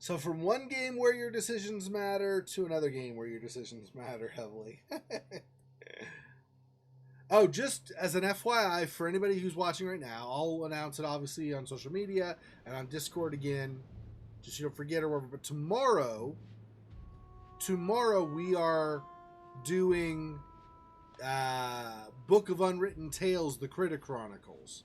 So from one game where your decisions matter to another game where your decisions matter heavily. Oh, just as an FYI for anybody who's watching right now, I'll announce it obviously on social media and on Discord again. Just you don't forget or whatever. But tomorrow we are doing Book of Unwritten Tales, the Critter Chronicles.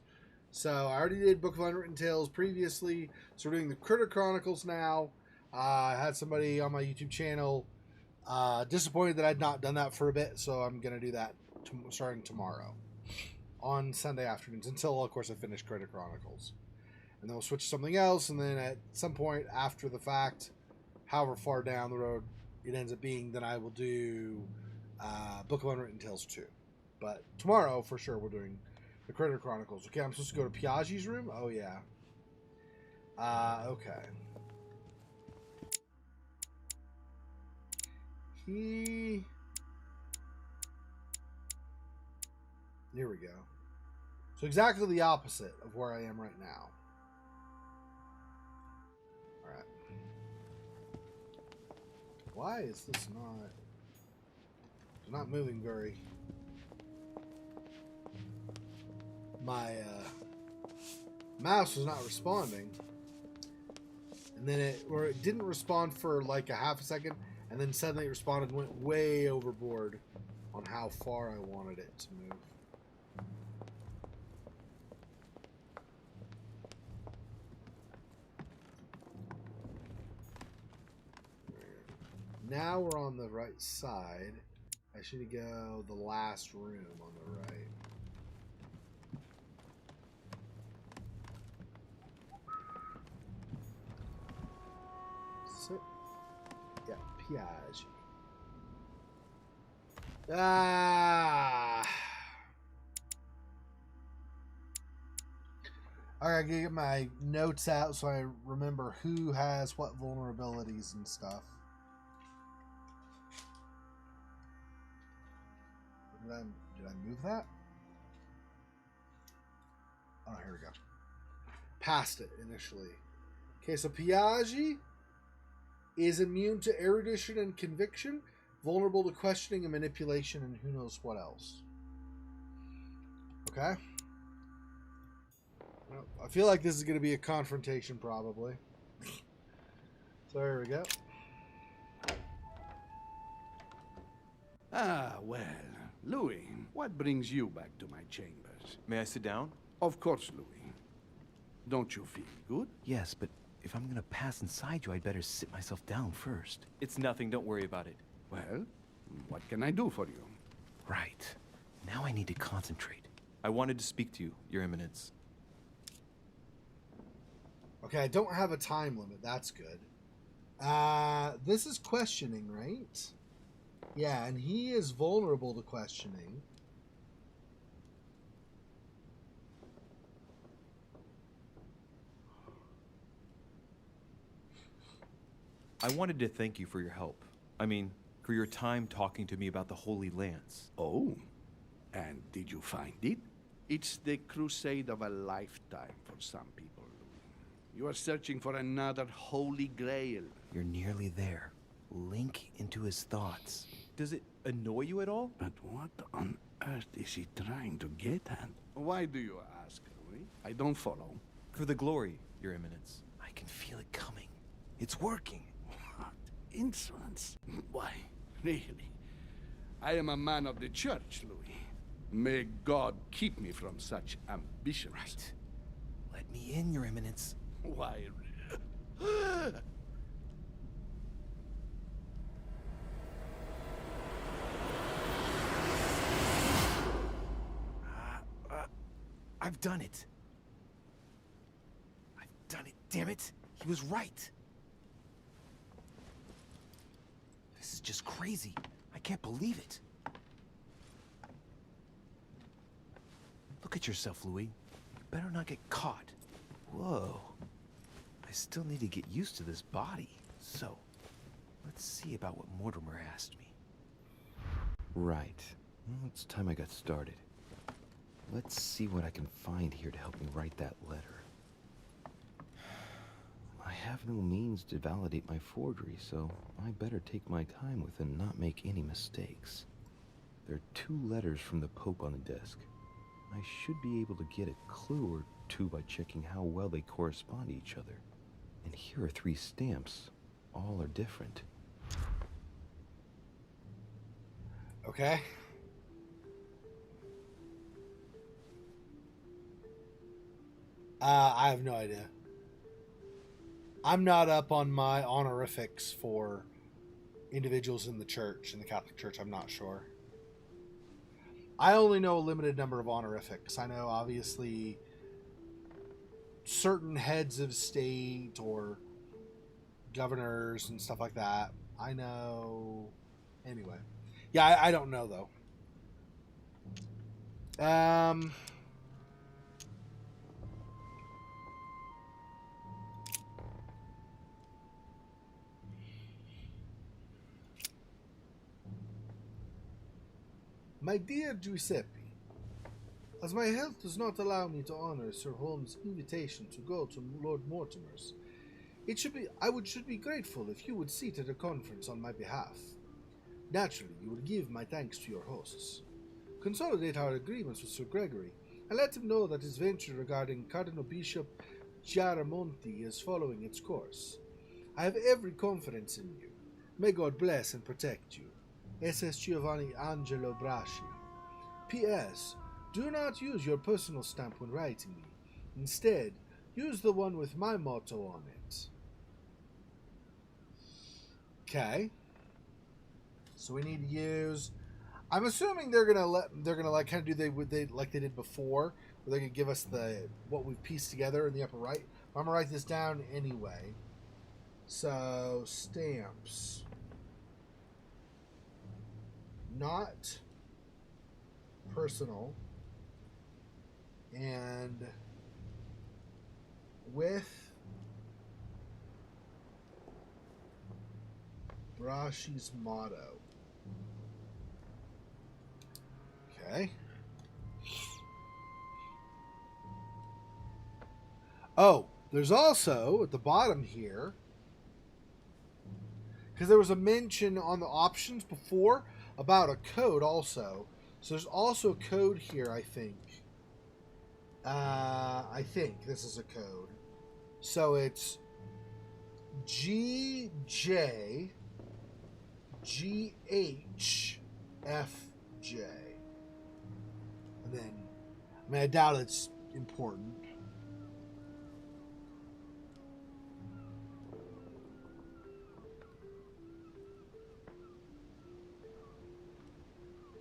So I already did Book of Unwritten Tales previously, so we're doing the Critter Chronicles now. I had somebody on my YouTube channel disappointed that I'd not done that for a bit, so I'm going to do that starting tomorrow on Sunday afternoons until, of course, I finish Critter Chronicles. And then we'll switch to something else, and then at some point after the fact, however far down the road it ends up being, then I will do Book of Unwritten Tales 2. But tomorrow, for sure, we're doing the Critter Chronicles. Okay, I'm supposed to go to Piaggi's room? Oh, yeah. Okay. Here we go. So exactly the opposite of where I am right now. Alright. Why is this not... It's not moving very... My mouse was not responding, and then it didn't respond for like a half a second, and then suddenly it responded and went way overboard on how far I wanted it to move. Now we're on the right side. I should go the last room on the right. Yeah, Piaggi. Alright, I gotta get my notes out so I remember who has what vulnerabilities and stuff. Did I move that? Oh, here we go. Passed it initially. Okay, so Piaggi is immune to erudition and conviction, vulnerable to questioning and manipulation, and who knows what else. Okay. Well, I feel like this is going to be a confrontation, probably. So here we go. Ah, well. Louis, what brings you back to my chambers? May I sit down? Of course, Louis. Don't you feel good? Yes, but if I'm gonna pass inside you, I'd better sit myself down first. It's nothing, don't worry about it. Well, what can I do for you? Right. Now I need to concentrate. I wanted to speak to you, Your Eminence. Okay, I don't have a time limit. That's good. This is questioning, right? Yeah, and he is vulnerable to questioning. I wanted to thank you for your help. I mean, for your time talking to me about the Holy Lance. Oh, and did you find it? It's the crusade of a lifetime for some people, Louis. You are searching for another Holy Grail. You're nearly there. Link into his thoughts. Does it annoy you at all? But what on earth is he trying to get at? Why do you ask, Louis? I don't follow. For the glory, Your Eminence. I can feel it coming. It's working. What insolence? Why, really? I am a man of the church, Louis. May God keep me from such ambitions. Right. Let me in, Your Eminence. Why? I've done it. I've done it, damn it. He was right. This is just crazy. I can't believe it. Look at yourself, Louis. You better not get caught. Whoa. I still need to get used to this body. So, let's see about what Mortimer asked me. Right. Well, it's time I got started. Let's see what I can find here to help me write that letter. I have no means to validate my forgery, so I better take my time with it and not make any mistakes. There are 2 letters from the Pope on the desk. I should be able to get a clue or 2 by checking how well they correspond to each other. And here are 3 stamps. All are different. Okay. I have no idea. I'm not up on my honorifics for individuals in the church, in the Catholic Church. I'm not sure. I only know a limited number of honorifics. I know, obviously, certain heads of state or governors and stuff like that. I know. Anyway. Yeah, I don't know, though. My dear Giuseppe, as my health does not allow me to honor Sir Holmes' invitation to go to Lord Mortimer's, I should be grateful if you would sit at a conference on my behalf. Naturally, you will give my thanks to your hosts. Consolidate our agreements with Sir Gregory, and let him know that his venture regarding Cardinal Bishop Chiaramonti is following its course. I have every confidence in you. May God bless and protect you. SS Giovanni Angelo Braschi. P.S. Do not use your personal stamp when writing me. Instead, use the one with my motto on it. Okay. So we need to use. I'm assuming they're gonna like kind of do what they did before, where they're gonna give us what we've pieced together in the upper right. I'm gonna write this down anyway. So stamps. Not personal and with Braschi's motto. Okay. Oh, there's also at the bottom here, because there was a mention on the options before about a code also. So there's also a code here, I think. I think this is a code. So it's GJGHFJ. And then, I doubt it's important.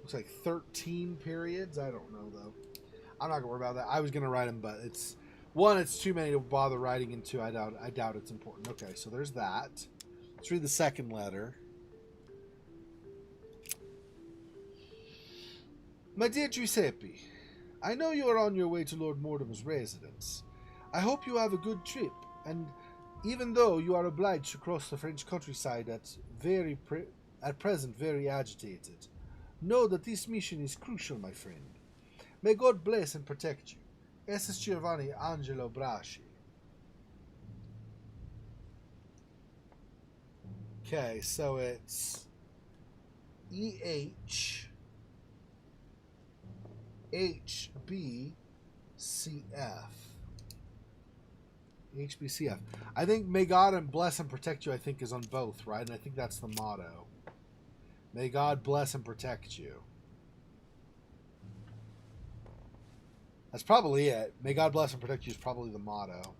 Looks like 13 periods. I don't know, though. I'm not going to worry about that. I was going to write them, but it's too many to bother writing, and 2, I doubt it's important. Okay, so there's that. Let's read the second letter. My dear Giuseppe, I know you are on your way to Lord Mortimer's residence. I hope you have a good trip, and even though you are obliged to cross the French countryside at present very agitated, know that this mission is crucial, my friend. May God bless and protect you. SS Giovanni Angelo Braschi. Okay, so it's EH HBCF. HBCF. I think may God and bless and protect you, I think, is on both, right? And I think that's the motto. May God bless and protect you. That's probably it. May God bless and protect you is probably the motto.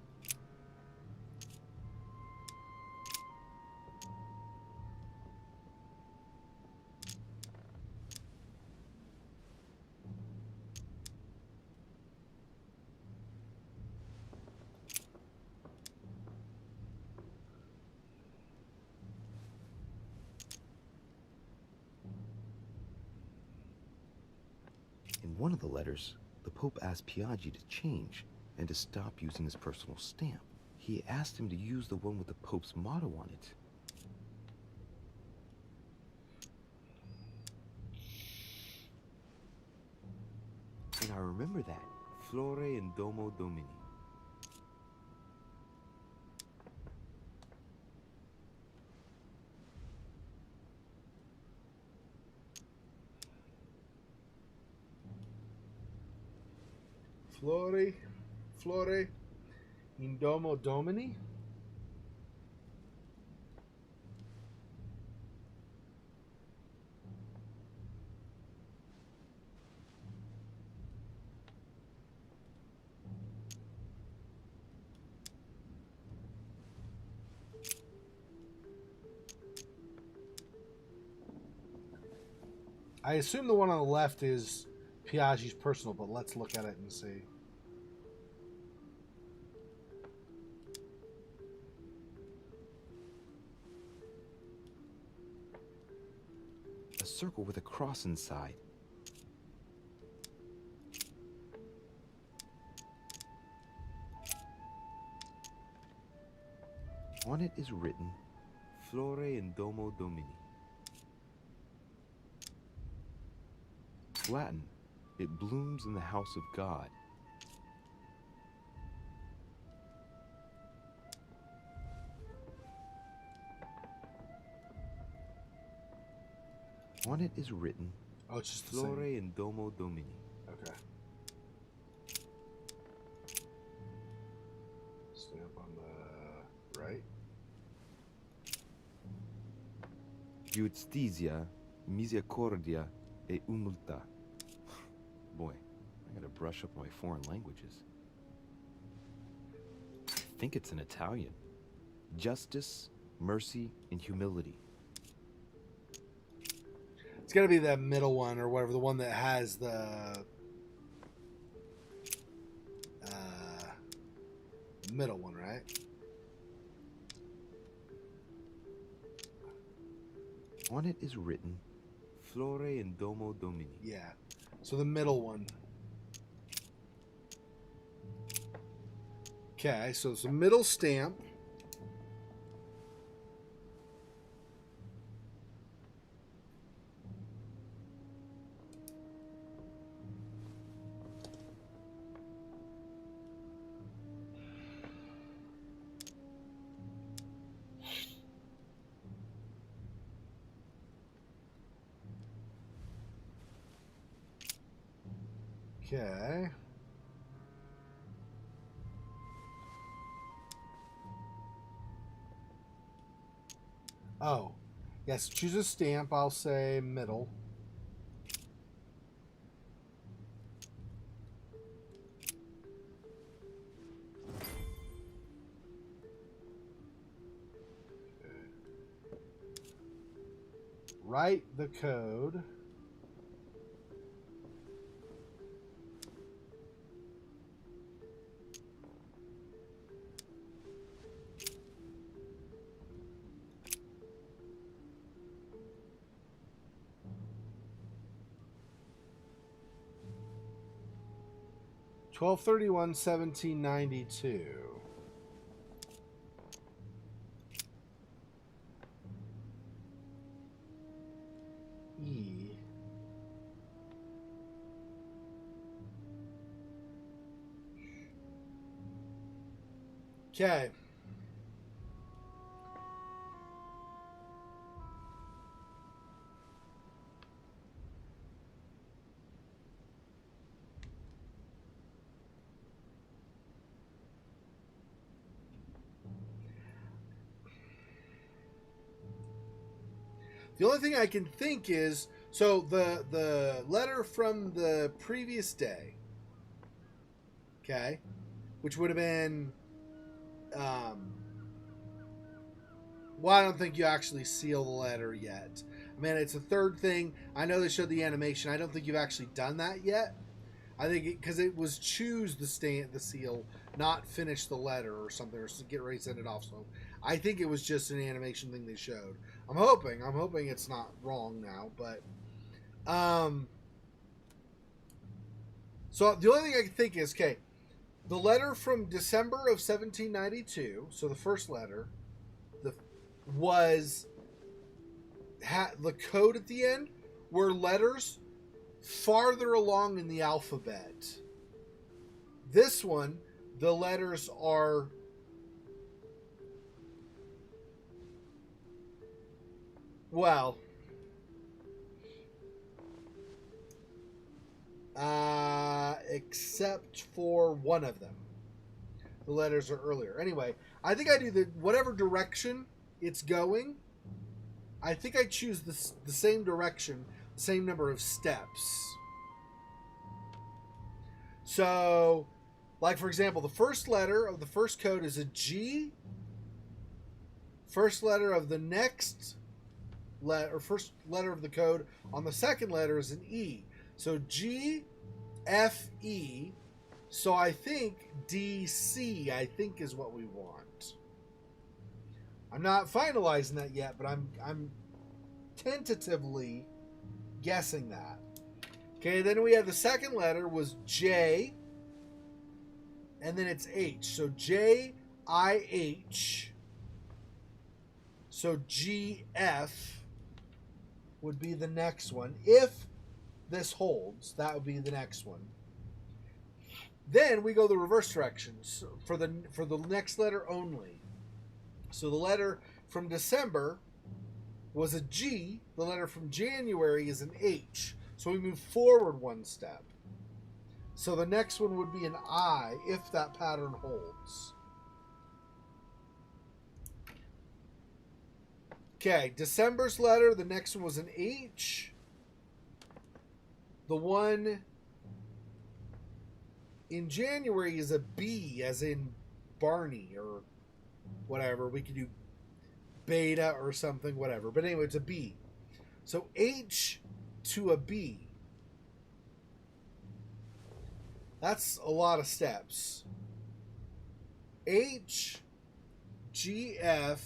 In one of the letters, the Pope asked Piaggi to change and to stop using his personal stamp. He asked him to use the one with the Pope's motto on it. And I remember that. Flore in Domo Domini. Flore in Domo Domini. I assume the one on the left is Piaggi's personal, but let's look at it and see. A circle with a cross inside. On it is written, Flore in Domo Domini. Latin, it blooms in the house of God. On it is written, Oh, it's just the Flore same. in Domo Domini. Okay. Stamp on the right. Giustizia, misericordia, e umiltà. Boy, I gotta brush up my foreign languages. I think it's in Italian. Justice, mercy, and humility. It's got to be that middle one or whatever, the one that has the middle one, right? On it is written, Flore in Domo Domini. Yeah. So the middle one. Okay, so it's a middle stamp. Okay. Oh. Yes, choose a stamp. I'll say middle. Write the code. $12/31/1792. E. Okay. The only thing I can think is, so the letter from the previous day, okay, which would have been, well, I don't think you actually seal the letter yet. I mean, it's a third thing. I know they showed the animation. I don't think you've actually done that yet. I think because it was choose the seal, not finish the letter or something, or get ready to send it off. So I think it was just an animation thing they showed. I'm hoping it's not wrong now, but so the only thing I can think is, okay, the letter from December of 1792, so the first letter, the code at the end were letters farther along in the alphabet. This one, the letters are except for one of them. The letters are earlier. Anyway, I think I do whatever direction it's going. I think I choose the same direction, the same number of steps. So, like for example, the first letter of the first code is a G. First letter of the next letter, or first letter of the code on the second letter is an E. So G, F, E. So I think DC, I think, is what we want. I'm not finalizing that yet, but I'm tentatively guessing that. Okay, then we have the second letter was J, and then it's H. So J, I, H. So GF would be the next one. If this holds, that would be the next one. Then we go the reverse directions for the next letter only. So the letter from December was a G. The letter from January is an H. So we move forward one step. So the next one would be an I if that pattern holds. Okay, December's letter, the next one was an H. The one in January is a B, as in Barney or whatever. We could do beta or something, whatever. But anyway, it's a B. So H to a B. That's a lot of steps. H, G, F,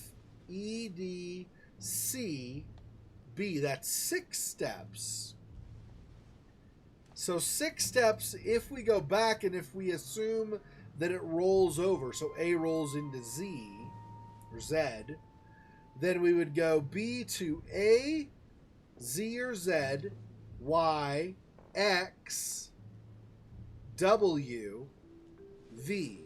E, D, C, B. That's 6 steps. So 6 steps if we go back and if we assume that it rolls over. So A rolls into Z or Z. Then we would go B to A, Z or Z, Y, X, W, V.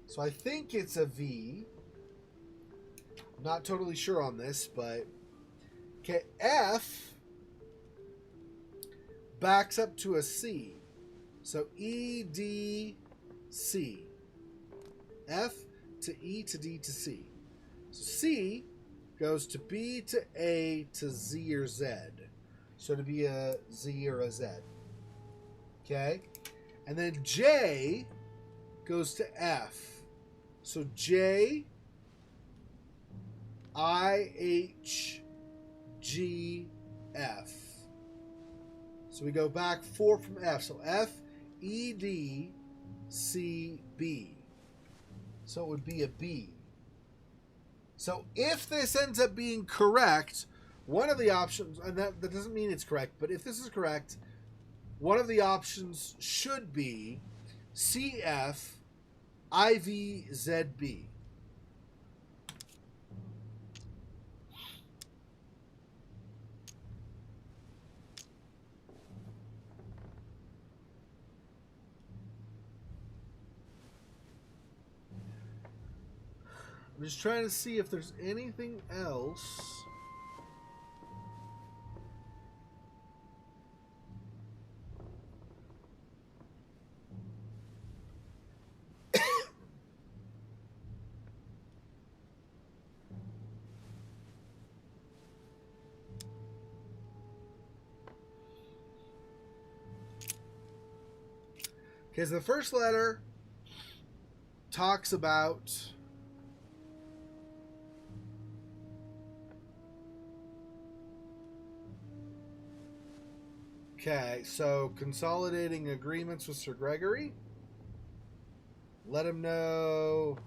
So I think it's a V. I'm not totally sure on this, but okay, F backs up to a C. So E, D, C. F to E to D to C. So C goes to B to A to Z or Z. So to be a Z or a Z. Okay? And then J goes to F. So J, I, H, G, F. So we go back 4 from F. So F, E, D, C, B. So it would be a B. So if this ends up being correct, one of the options, and that doesn't mean it's correct, but if this is correct, one of the options should be CF, IV, ZB. I'm just trying to see if there's anything else. Okay, so the first letter talks about okay, so consolidating agreements with Sir Gregory. Let him know.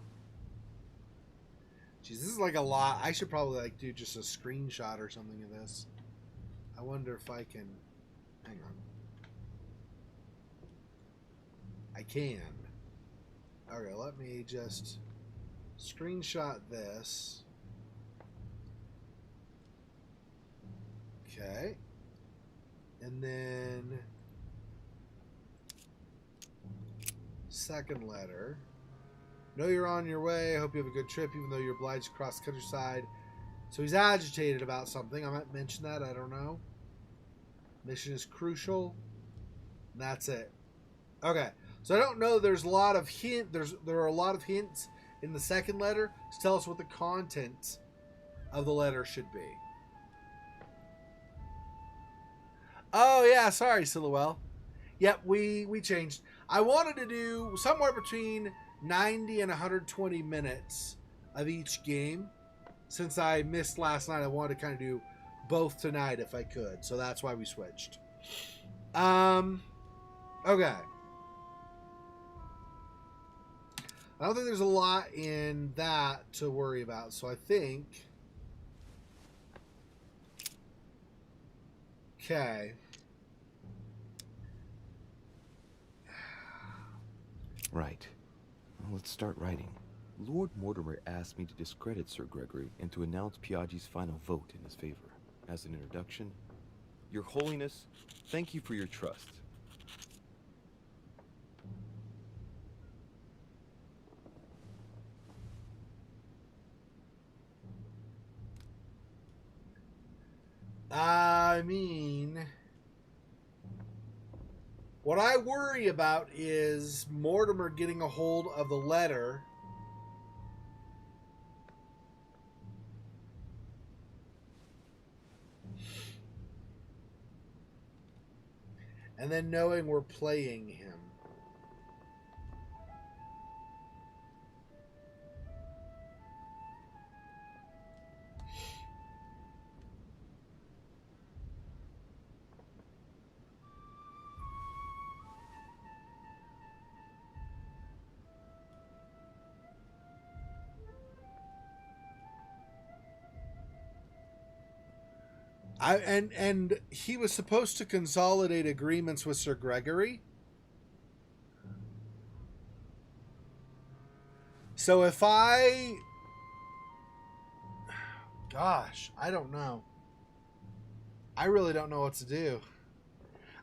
Jeez, this is like a lot. I should probably like do just a screenshot or something of this. I wonder if I can. Hang on. I can. Okay, let me just screenshot this. Okay. And then second letter. Know you're on your way. I hope you have a good trip, even though you're obliged to cross the countryside. So he's agitated about something. I might mention that. I don't know. Mission is crucial. And that's it. Okay. So I don't know. There's a lot of there are a lot of hints in the second letter to tell us what the content of the letter should be. Oh yeah, sorry, Silhouelle. Yep, we changed. I wanted to do somewhere between 90 and 120 minutes of each game. Since I missed last night, I wanted to kind of do both tonight if I could. So that's why we switched. Okay. I don't think there's a lot in that to worry about. So I think... Okay. Right. Well, let's start writing. Lord Mortimer asked me to discredit Sir Gregory and to announce Piaggi's final vote in his favor. As an introduction, Your Holiness, thank you for your trust. I mean, what I worry about is Mortimer getting a hold of the letter and then knowing we're playing him. And he was supposed to consolidate agreements with Sir Gregory. So if I... Gosh, I don't know. I really don't know what to do.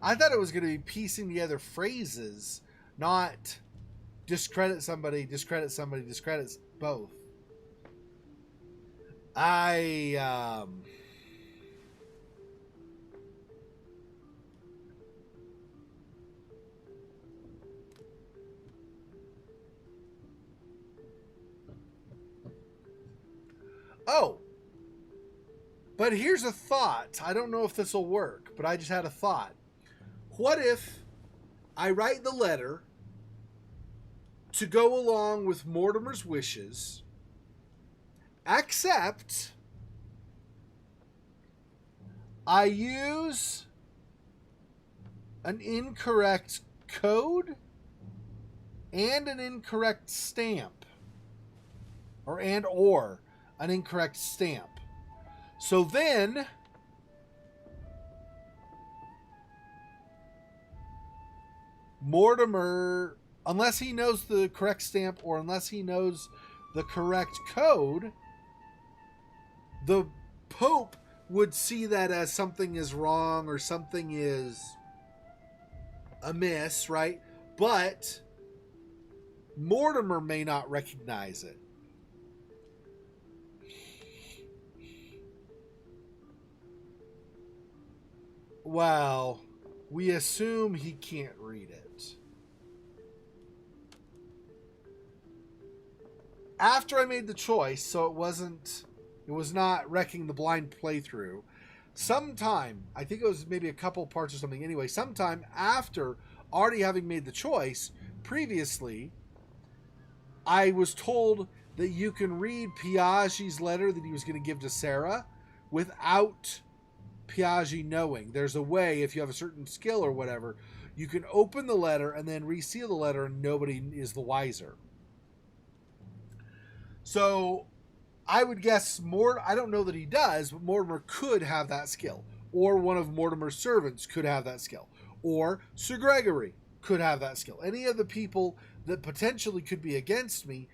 I thought it was going to be piecing together phrases, not discredit somebody, discredit somebody, discredit both. Oh, but here's a thought. I don't know if this will work, but I just had a thought. What if I write the letter to go along with Mortimer's wishes, except I use an incorrect code and an incorrect stamp, or an incorrect stamp. So then Mortimer, unless he knows the correct stamp or unless he knows the correct code, the Pope would see that as something is wrong or something is amiss, right? But Mortimer may not recognize it. Well, we assume he can't read it. After I made the choice, so it was not wrecking the blind playthrough, sometime, I think it was maybe a couple parts or something anyway, sometime after already having made the choice, previously, I was told that you can read Piaggi's letter that he was going to give to Sarah without Piaggi knowing. There's a way, if you have a certain skill or whatever, you can open the letter and then reseal the letter and nobody is the wiser. So I would guess I don't know that he does, but Mortimer could have that skill. Or one of Mortimer's servants could have that skill. Or Sir Gregory could have that skill. Any of the people that potentially could be against me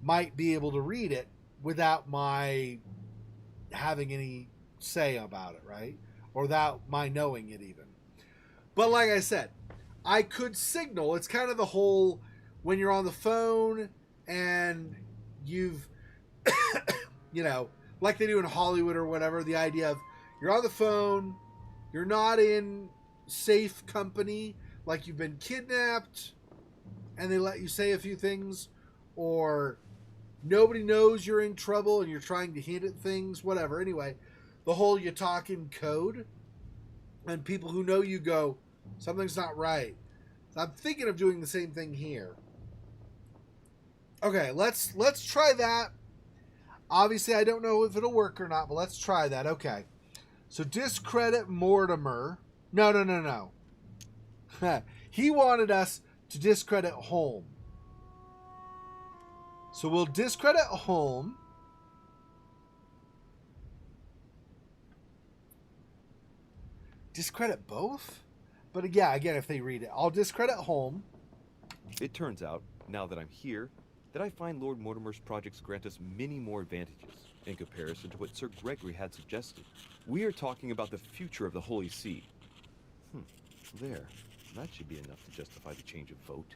might be able to read it without my having any say about it, right? Or without my knowing it even. But like I said, I could signal. It's kind of the whole when you're on the phone and you've, like they do in Hollywood or whatever, the idea of you're on the phone, you're not in safe company, like you've been kidnapped and they let you say a few things, or nobody knows you're in trouble and you're trying to hint at things, whatever. Anyway, the whole you talk in code, and people who know you go, something's not right. So I'm thinking of doing the same thing here. Okay, let's try that. Obviously, I don't know if it'll work or not, but let's try that. Okay. So discredit Mortimer. No. He wanted us to discredit Holm. So we'll discredit Holm. Discredit both? But yeah, again, if they read it, I'll discredit Holm. It turns out, now that I'm here, that I find Lord Mortimer's projects grant us many more advantages in comparison to what Sir Gregory had suggested. We are talking about the future of the Holy See. There. That should be enough to justify the change of vote.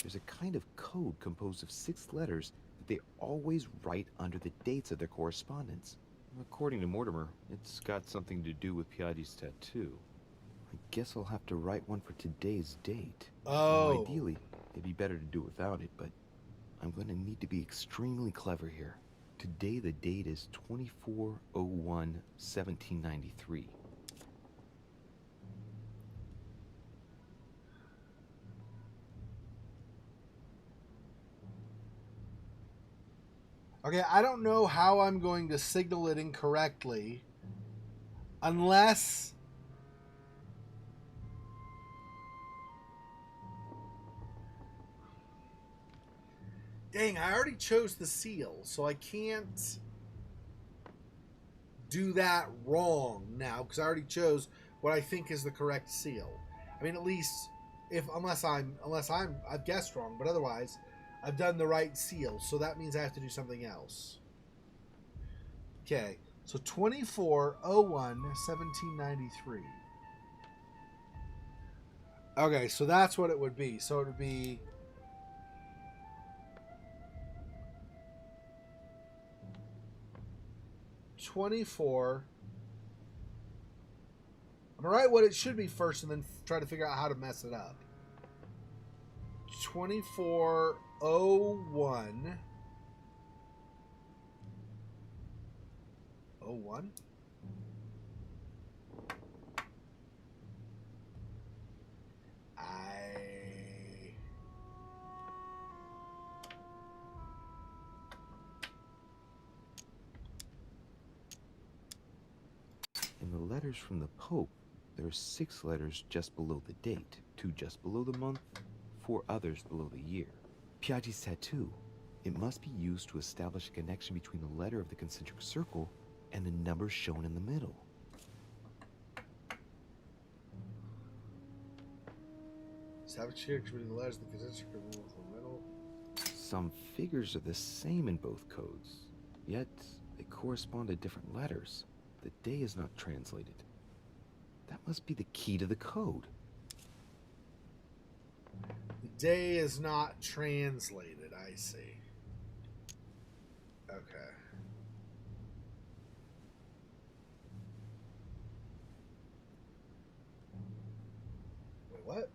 There's a kind of code composed of 6 letters that they always write under the dates of their correspondence. According to Mortimer, it's got something to do with Piaggi's tattoo. I guess I'll have to write one for today's date. Oh. Now, ideally, it'd be better to do without it, but I'm going to need to be extremely clever here. Today the date is 24/01/1793. Okay, I don't know how I'm going to signal it incorrectly unless dang, I already chose the seal, so I can't do that wrong now because I already chose what I think is the correct seal. I mean, at least unless I've guessed wrong, but otherwise I've done the right seal, so that means I have to do something else. Okay, so 24/01/1793. Okay, so that's what it would be. So it would be 24. I'm gonna write what it should be first and then try to figure out how to mess it up. 24/01. 01? In the letters from the Pope, there are 6 letters just below the date, 2 just below the month, 4 others below the year. Piaggi's tattoo. It must be used to establish a connection between the letter of the concentric circle and the number shown in the middle. Establish connection between the letters of the concentric circle in the middle. Some figures are the same in both codes, yet they correspond to different letters. The day is not translated. That must be the key to the code. The day is not translated, I see. Okay. Wait, what?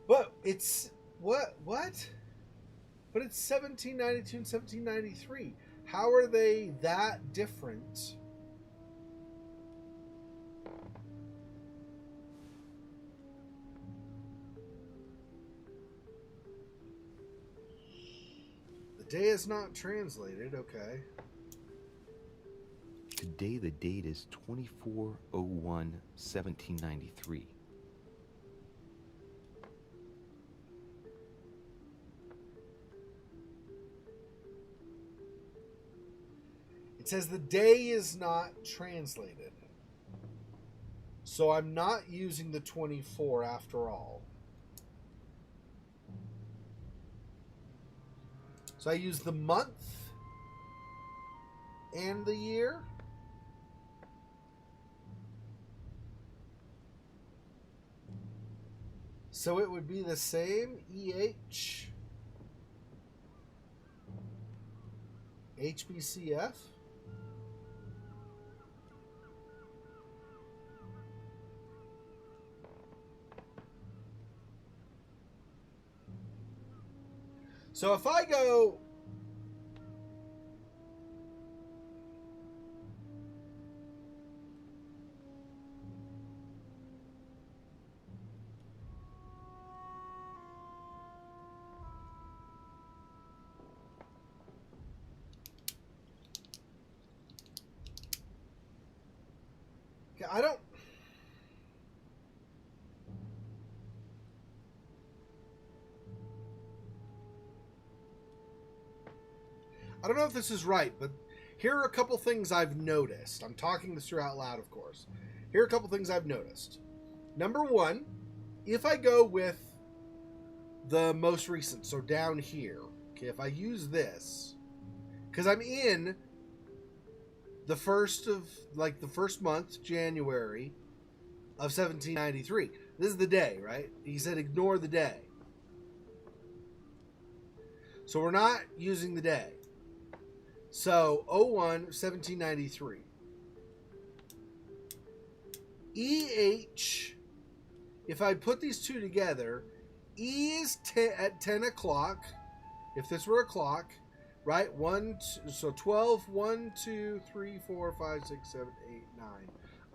What? It's what? But it's 1792 and 1793. How are they that different? The day is not translated, okay. Today the date is 24/01/1793. It says the day is not translated. So I'm not using the 24 after all. So I use the month and the year. So it would be the same. EH. HBCF. So if I go I don't know if this is right, but here are a couple things I've noticed. I'm talking this through out loud, of course. Here are a couple things I've noticed. Number one, if I go with the most recent, so down here, okay, if I use this, because I'm in the first month, January of 1793. This is the day, right? He said ignore the day. So we're not using the day. So 01/1793. EH, if I put these two together, E is at 10 o'clock. If this were a clock, right? 12, 1, 2, 3, 4, 5, 6, 7, 8, 9.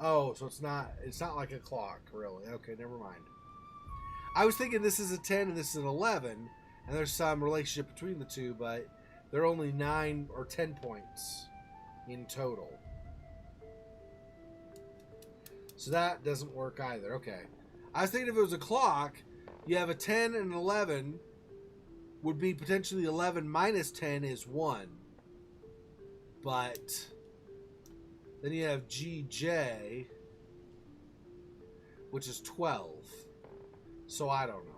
Oh, so it's not like a clock, really. Okay, never mind. I was thinking this is a 10 and this is an 11, and there's some relationship between the two, but they're only 9 or 10 points in total. So that doesn't work either. Okay. I was thinking if it was a clock, you have a 10 and an 11 would be potentially 11 minus 10 is 1. But then you have GJ, which is 12. So I don't know.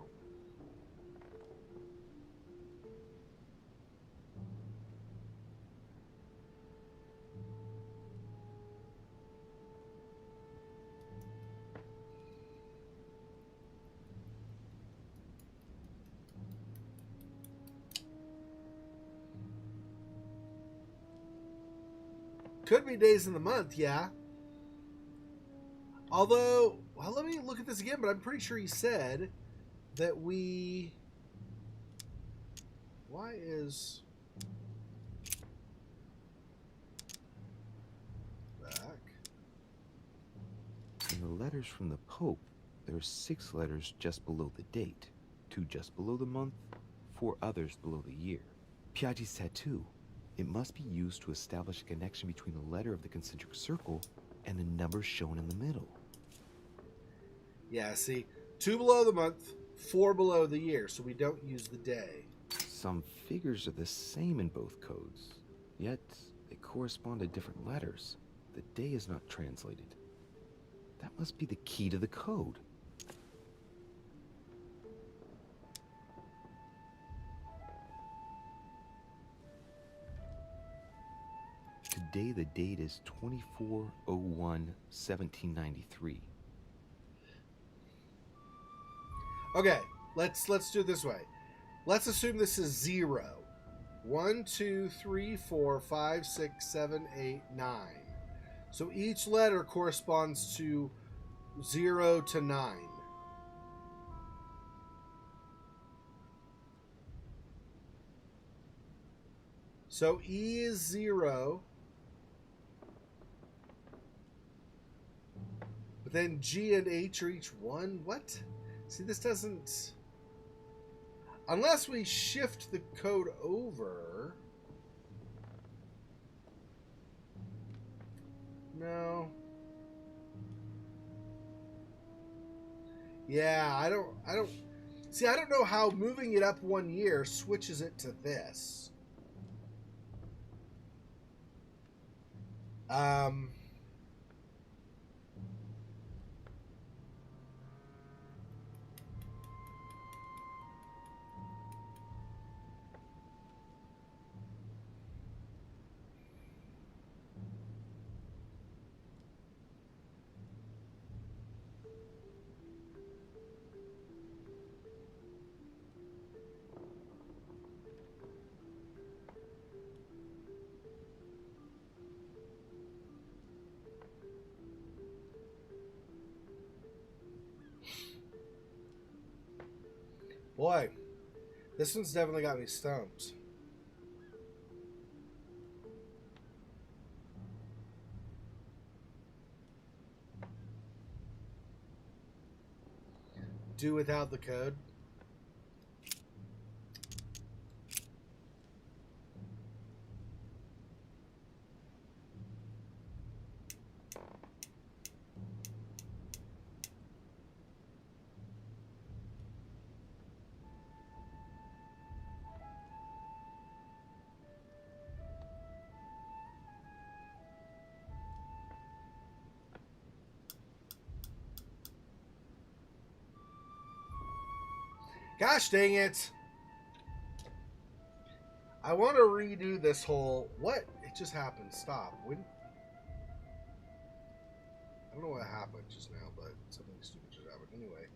Could be days in the month, yeah. Although, well, let me look at this again, but I'm pretty sure he said that we... Why is... Back. In the letters from the Pope, there are 6 letters just below the date, 2 just below the month, 4 others below the year. Piaggi's tattoo. It must be used to establish a connection between the letter of the concentric circle and the number shown in the middle. Yeah, see, 2 below the month, 4 below the year, so we don't use the day. Some figures are the same in both codes, yet they correspond to different letters. The day is not translated. That must be the key to the code. Today the date is 24/01/1793. Okay, let's do it this way. Let's assume this is 0. 1, 2, 3, 4, 5, 6, 7, 8, 9. So each letter corresponds to 0 to 9. So E is 0. But then G and H are each 1. What? See, this doesn't... Unless we shift the code over... No. Yeah, I don't... See, I don't know how moving it up 1 year switches it to this. Boy, this one's definitely got me stumped. Do without the code. Gosh dang it. I want to redo this whole... What? It just happened. Stop. When... I don't know what happened just now, but something stupid just happened. Anyway.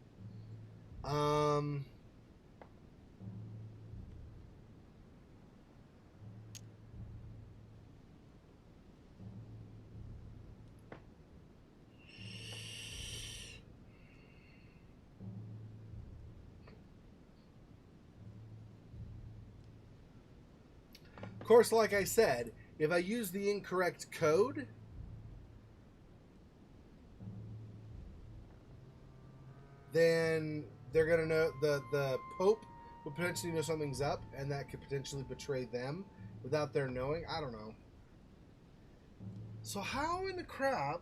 Of course, like I said, if I use the incorrect code, then they're going to know, the Pope would potentially know something's up, and that could potentially betray them without their knowing. I don't know. So how in the crap...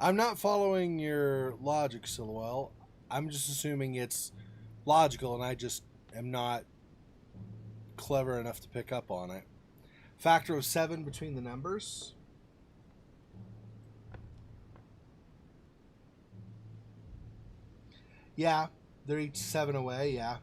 I'm not following your logic, Silwell. I'm just assuming it's logical, and I just am not clever enough to pick up on it. Factor of 7 between the numbers. Yeah, they're each 7 away, yeah.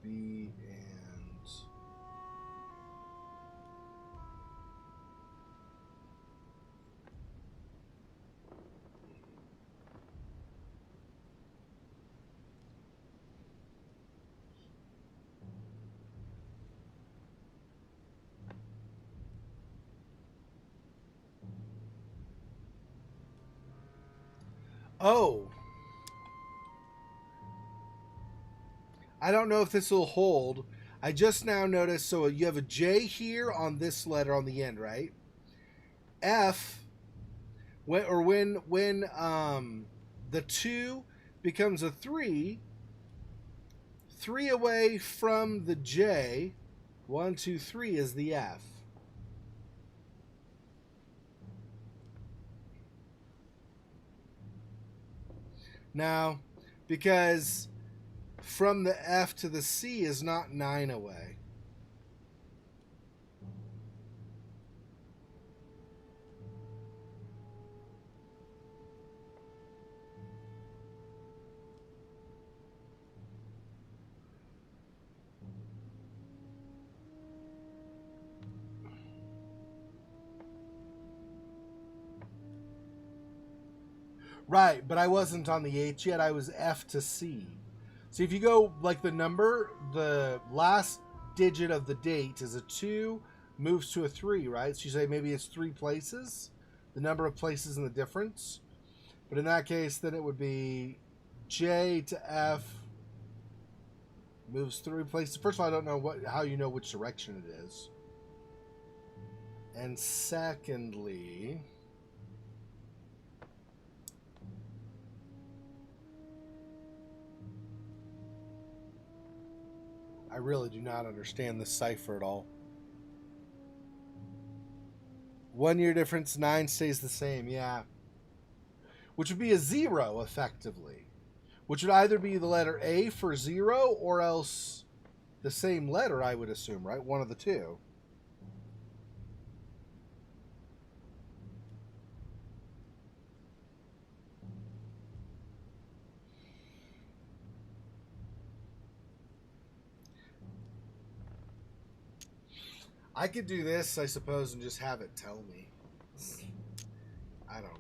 B and... Oh! I don't know if this will hold. I just now noticed, so you have a J here on this letter on the end, right? F, when the 2 becomes a 3, 3 away from the J, 1, 2, 3 is the F. Now, because from the F to the C is not 9 away. Right, but I wasn't on the H yet. I was F to C. So if you go like the number, the last digit of the date is a 2, moves to a 3, right? So you say maybe it's 3 places, the number of places and the difference. But in that case, then it would be J to F moves 3 places. First of all, I don't know how you know which direction it is. And secondly, I really do not understand this cipher at all. 1 year difference, 9 stays the same, yeah. Which would be a 0, effectively. Which would either be the letter A for 0 or else the same letter, I would assume, right? One of the two. I could do this, I suppose, and just have it tell me. I don't know.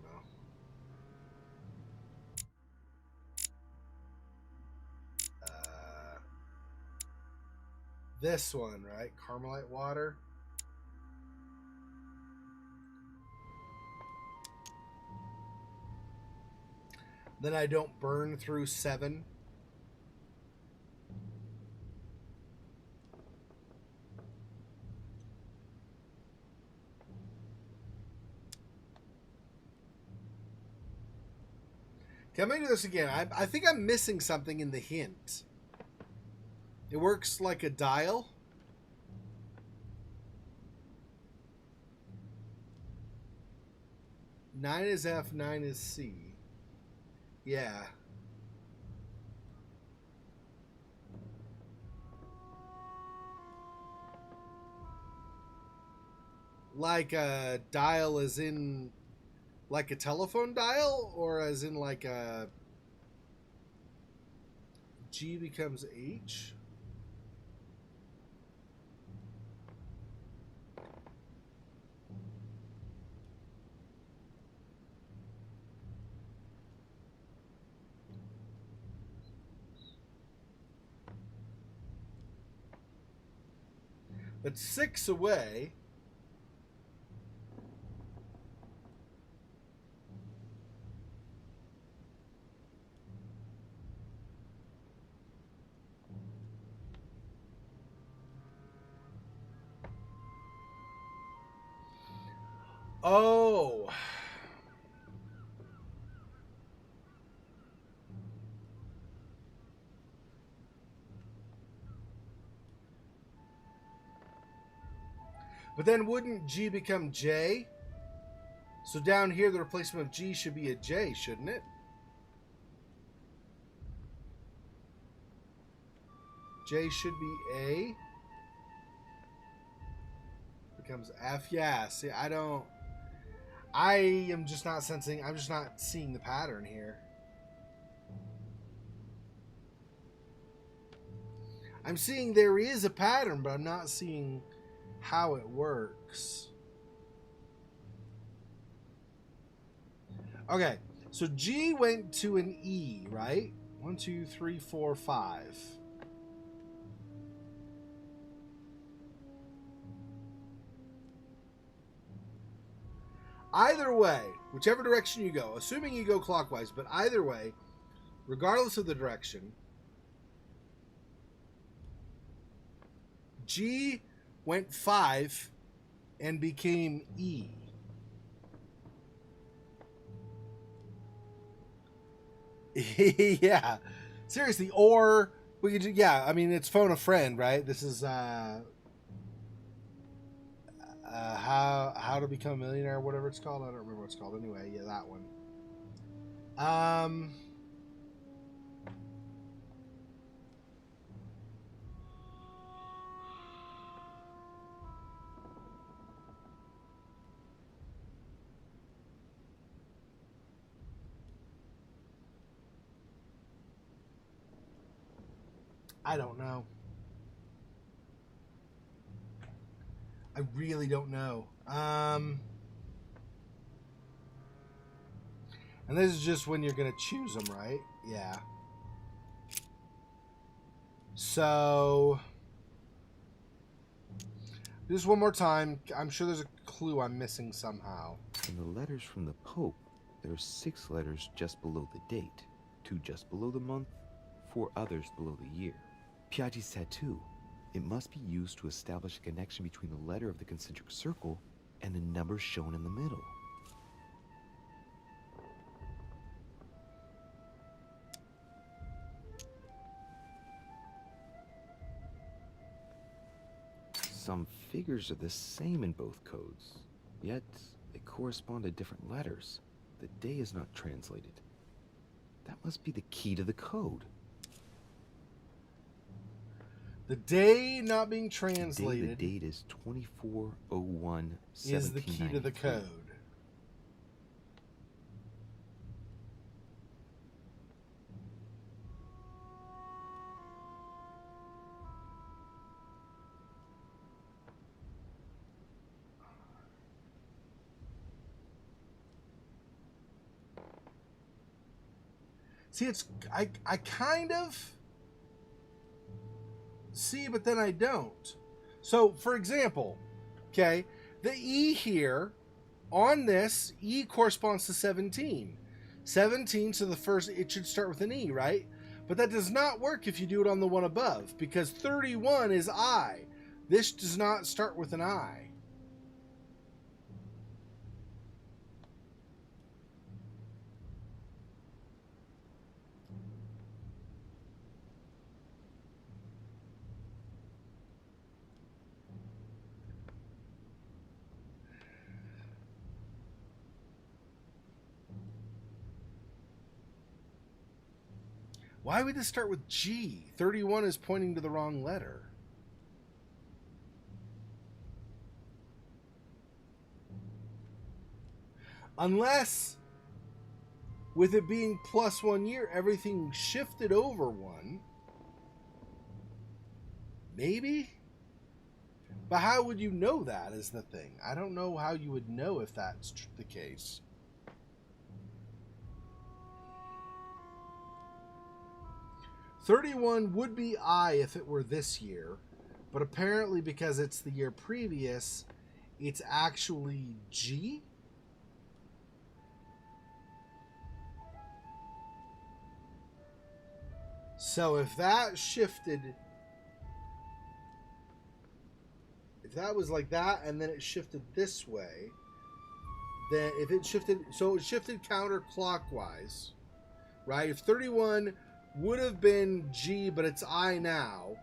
This one, right? Carmelite water. Then I don't burn through 7. Okay, I'm going to do this again. I think I'm missing something in the hint. It works like a dial. Nine is F, 9 is C. Yeah. Like a dial as in like a telephone dial, or as in like a G becomes H? But 6 away. Oh. But then wouldn't G become J? So down here, the replacement of G should be a J, shouldn't it? J should be A. Becomes F. Yeah, see, I am just not sensing, I'm just not seeing the pattern here. I'm seeing there is a pattern, but I'm not seeing how it works. Okay, so G went to an E, right? 1, 2, 3, 4, 5. Either way, whichever direction you go, assuming you go clockwise, but either way, regardless of the direction, G went 5 and became E. Yeah, seriously. Or we could, yeah. I mean, it's phone a friend, right? This is how to become a millionaire, whatever it's called. I don't remember what it's called. Anyway, yeah, that one. I don't know. I really don't know. And And this is just when you're going to choose them, right? Yeah. So, just one more time. I'm sure there's a clue I'm missing somehow. In the letters from the Pope, there are 6 letters just below the date, 2 just below the month, 4 others below the year. Piaggi's tattoo. It must be used to establish a connection between the letter of the concentric circle and the number shown in the middle. Some figures are the same in both codes, yet they correspond to different letters. The day is not translated. That must be the key to the code. The day not being translated The date is 24/01/1793. is the key to the code. See, it's I kind of see, but then I don't. So, for example, okay, the E here on this, E corresponds to 17. 17, so the first, it should start with an E, right? But that does not work if you do it on the one above, because 31 is I. This does not start with an I. Why would this start with G? 31 is pointing to the wrong letter. Unless, with it being plus 1 year, everything shifted over 1. Maybe? But how would you know that is the thing. I don't know how you would know if that's the case. $31 would be I if it were this year, but apparently because it's the year previous, it's actually G. So if that shifted, if that was like that and then it shifted this way, then if it shifted, so it shifted counterclockwise, right? If 31 would have been G, but it's I now.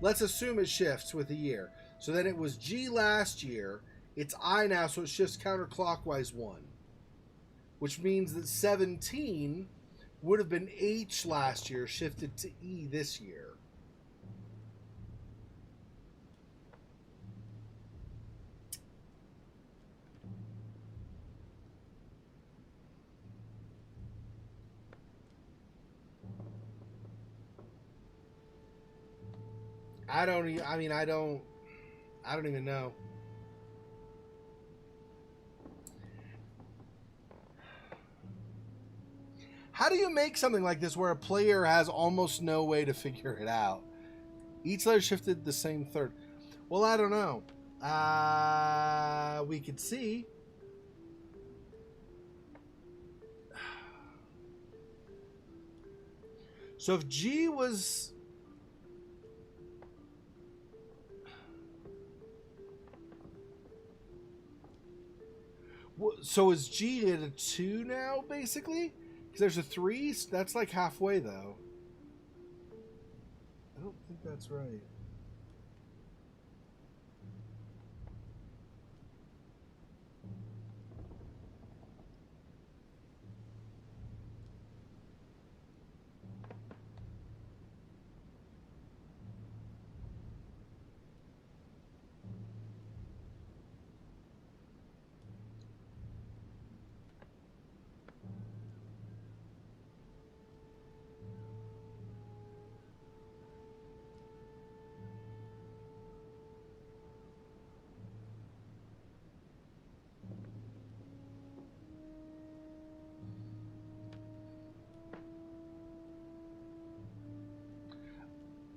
Let's assume it shifts with the year. So then it was G last year. It's I now, so it shifts counterclockwise 1. Which means that 17 would have been H last year, shifted to E this year. I don't even know. How do you make something like this where a player has almost no way to figure it out? Each letter shifted the same third. Well, I don't know. We could see. So if G was... So is G at a 2 now, basically? Because there's a 3? That's like halfway, though. I don't think that's right.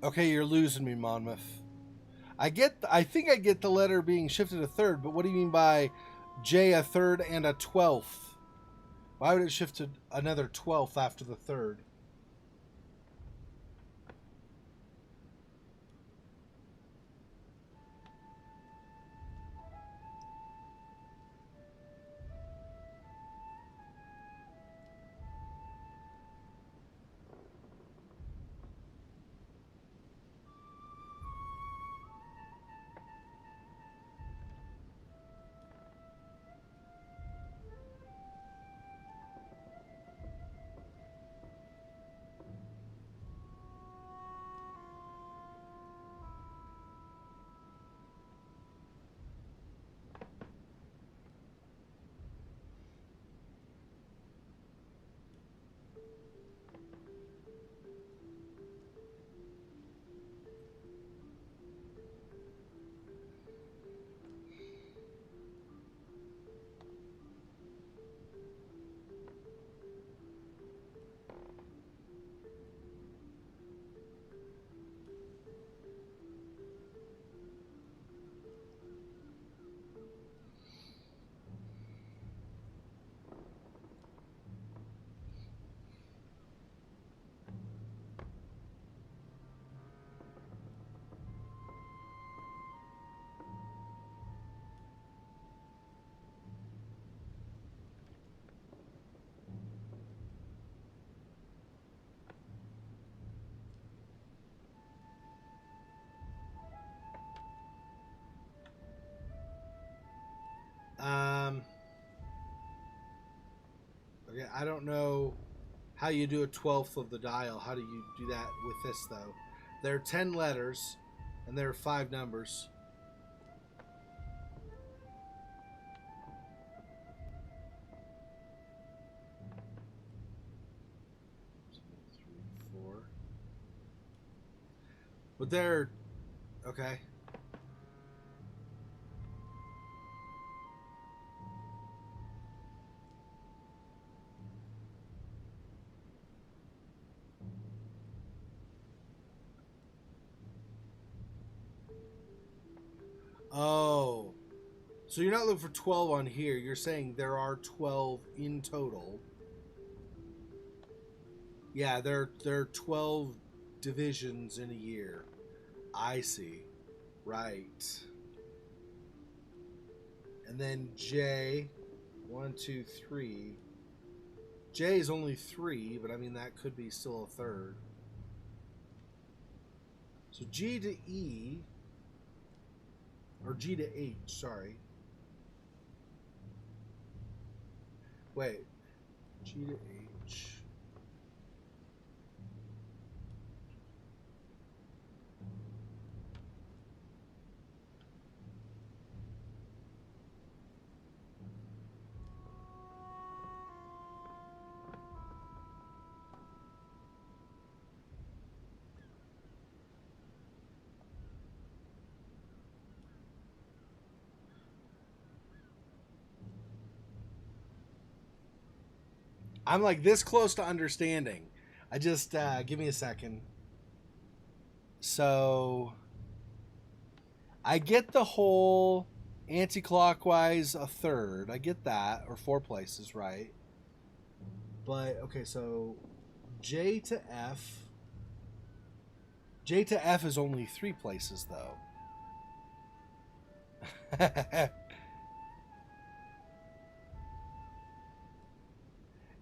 Okay, you're losing me, Monmouth. I think I get the letter being shifted a third, but what do you mean by J a third and a 12th? Why would it shift to another 12th after the third? Okay, I don't know how you do a 12th of the dial. How do you do that with this, though? There are 10 letters, and there are 5 numbers. Three, 4. But they're... Okay. Oh. So you're not looking for 12 on here. You're saying there are 12 in total. Yeah, there are 12 divisions in a year. I see. Right. And then J, 1, 2, 3. J is only 3, but I mean that could be still a third. So G to E, or G to H, sorry. Wait, G to H. I'm like this close to understanding. I just, give me a second. So, I get the whole anti-clockwise a third. I get that, or 4 places, right? But, okay, so J to F. J to F is only 3 places, though.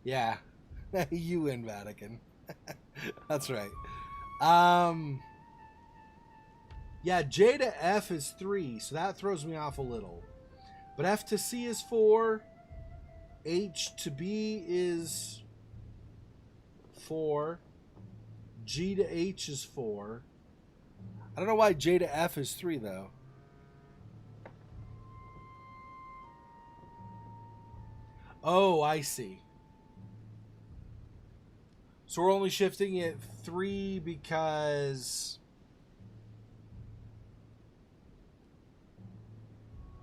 Yeah. You win, Vatican. That's right. Yeah, J to F is 3, so that throws me off a little. But F to C is 4. H to B is 4. G to H is 4. I don't know why J to F is 3, though. Oh, I see. So we're only shifting it 3 because...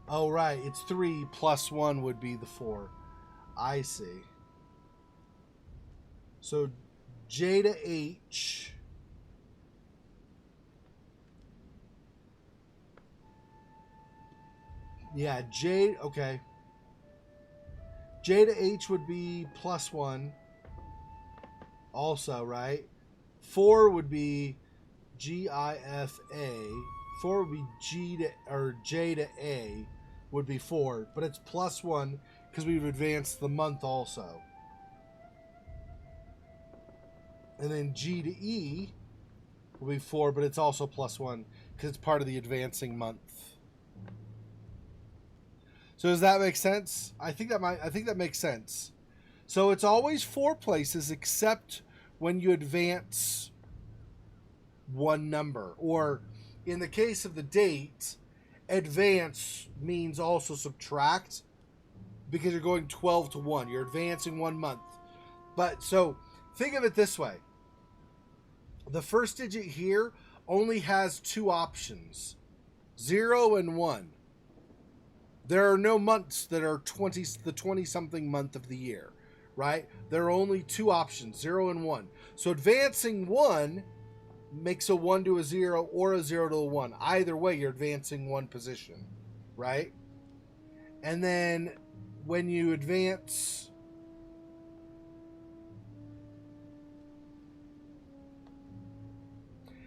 Oh, right. It's 3 plus 1 would be the 4. I see. So J to H Yeah, J, okay. J to H would be +1 also, right? 4 would be GIFA. 4 would be G to, or J to A would be 4, but it's +1 because we've advanced the month also. And then G to E will be 4, but it's also +1 because it's part of the advancing month. So does that make sense? I think that makes sense. So it's always 4 places except when you advance one number. Or in the case of the date, advance means also subtract because you're going 12 to 1. You're advancing 1 month. But so think of it this way. The first digit here only has 2 options, 0 and 1. There are no months that are the 20-something month of the year, right? There are only 2 options, 0 and 1. So advancing 1 makes a 1 to a 0 or a 0 to a 1. Either way, you're advancing 1 position, right? And then when you advance...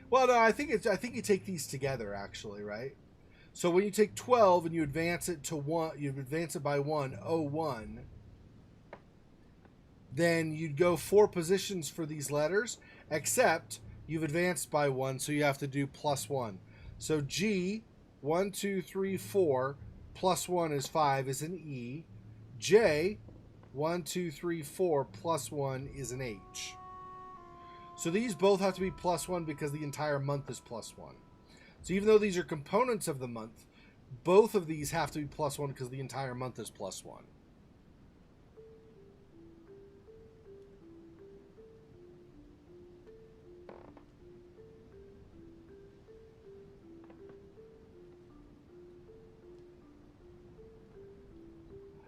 Well, no, I think you take these together, actually, right? So when you take 12 and you advance it to 1, you advance it by 1, 01, then you'd go 4 positions for these letters, except you've advanced by 1, so you have to do +1. So G, 1, 2, 3, 4, +1 is 5, is an E. J, 1, 2, 3, 4, +1 is an H. So these both have to be +1 because the entire month is +1. So even though these are components of the month, both of these have to be +1 because the entire month is +1.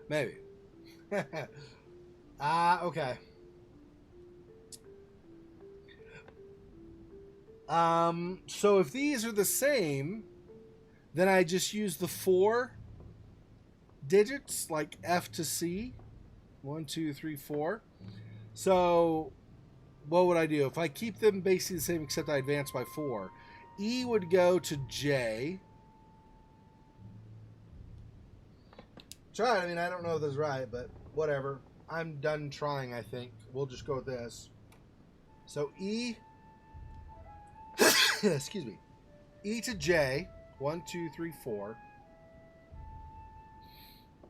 Maybe. Okay. So if these are the same, then I just use the 4 digits, like F to C. 1, 2, 3, 4. So what would I do? If I keep them basically the same except I advance by 4, E would go to J. Try it. I mean, I don't know if this is right, but whatever. I'm done trying, I think. We'll just go with this. So E... excuse me. E to J. 1, 2, 3, 4.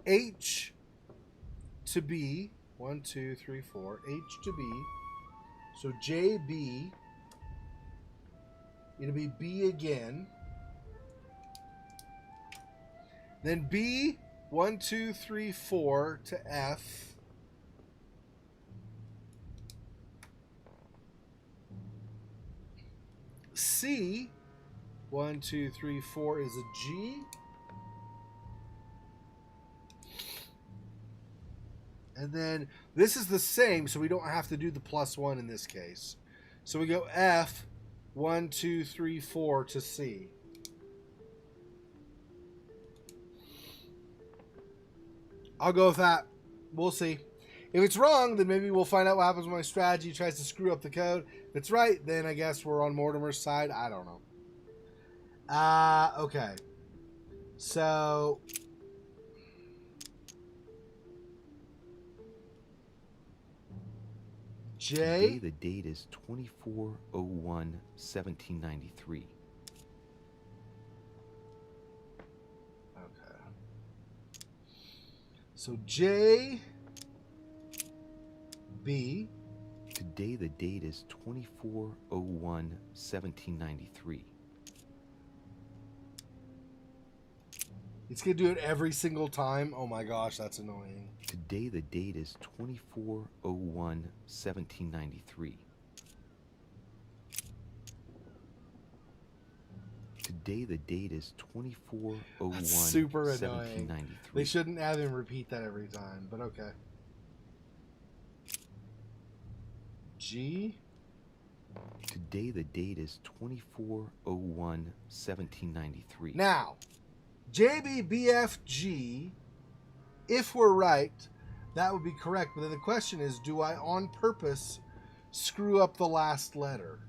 H to B. 1, 2, 3, 4. H to B. So JB. It'll be B again. Then B. 1, 2, 3, 4 to F. C. 1, 2, 3, 4 is a G. And then this is the same, so we don't have to do the +1 in this case. So we go F, 1, 2, 3, 4 to C. I'll go with that. We'll see. If it's wrong, then maybe we'll find out what happens when my strategy tries to screw up the code. If it's right, then I guess we're on Mortimer's side. I don't know. Okay. So... J... Today the date is 24/01/1793. Okay. So J... B... Today the date is 24/01/1793. It's going to do it every single time? Oh my gosh, that's annoying. Today the date is 24/01/1793. Today the date is 24/01/1793. Super annoying. They shouldn't have him repeat that every time, but okay. G. Today the date is 24/01/1793. Now, JBBFG, if we're right, that would be correct. But then the question is, do I on purpose screw up the last letter?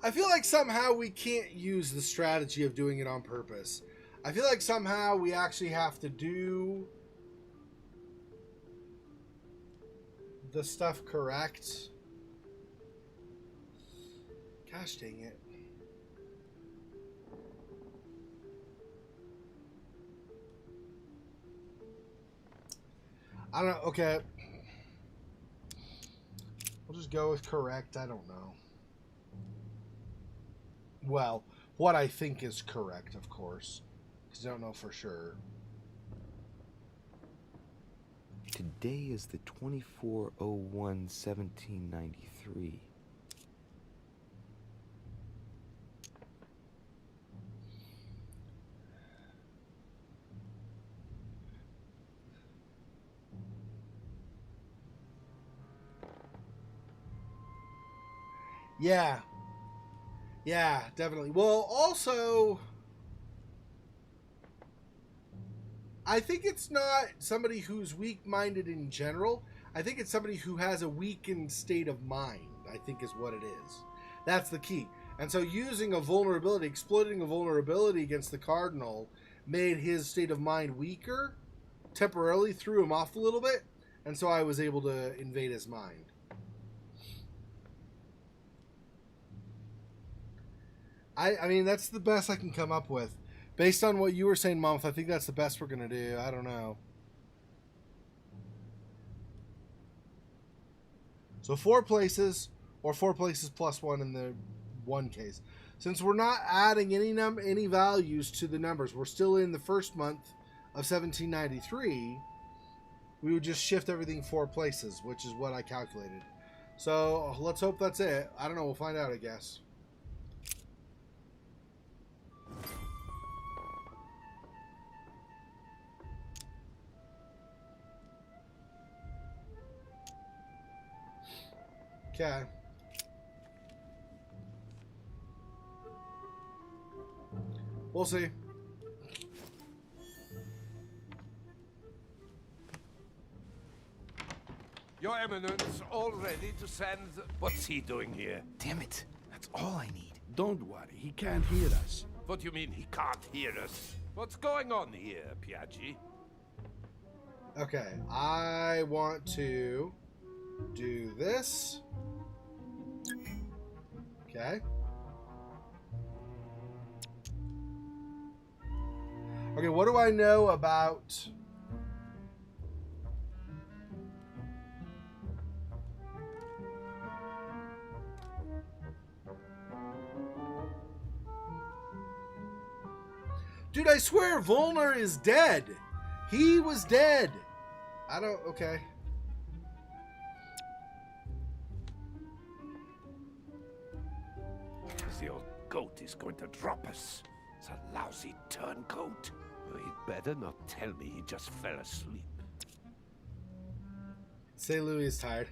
I feel like somehow we can't use the strategy of doing it on purpose. I feel like somehow we actually have to do the stuff correct. Gosh dang it. I don't know. Okay. We'll just go with correct. I don't know. Well, what I think is correct, of course, because I don't know for sure. Today is the 24/01/1793. Yeah. Yeah, definitely. Well, also, I think it's not somebody who's weak-minded in general. I think it's somebody who has a weakened state of mind, I think is what it is. That's the key. And so using a vulnerability, exploiting a vulnerability against the Cardinal made his state of mind weaker, temporarily threw him off a little bit, and so I was able to invade his mind. I mean, that's the best I can come up with. Based on what you were saying, Month, I think that's the best we're going to do. I don't know. So 4 places, or 4 places plus 1 in the one case. Since we're not adding any values to the numbers, we're still in the first month of 1793, we would just shift everything 4 places, which is what I calculated. So let's hope that's it. I don't know. We'll find out, I guess. Okay. We'll see. Your Eminence, all ready to send... What's he doing here? Damn it. That's all I need. Don't worry, he can't hear us. What do you mean he can't hear us? What's going on here, Piaggi? Okay. I want to do this. Okay. Okay, what do I know about... Dude, I swear Volner is dead. He was dead. I don't... Okay. The old goat is going to drop us. It's a lousy turncoat. Well, he'd better not tell me he just fell asleep. Say Louis is tired.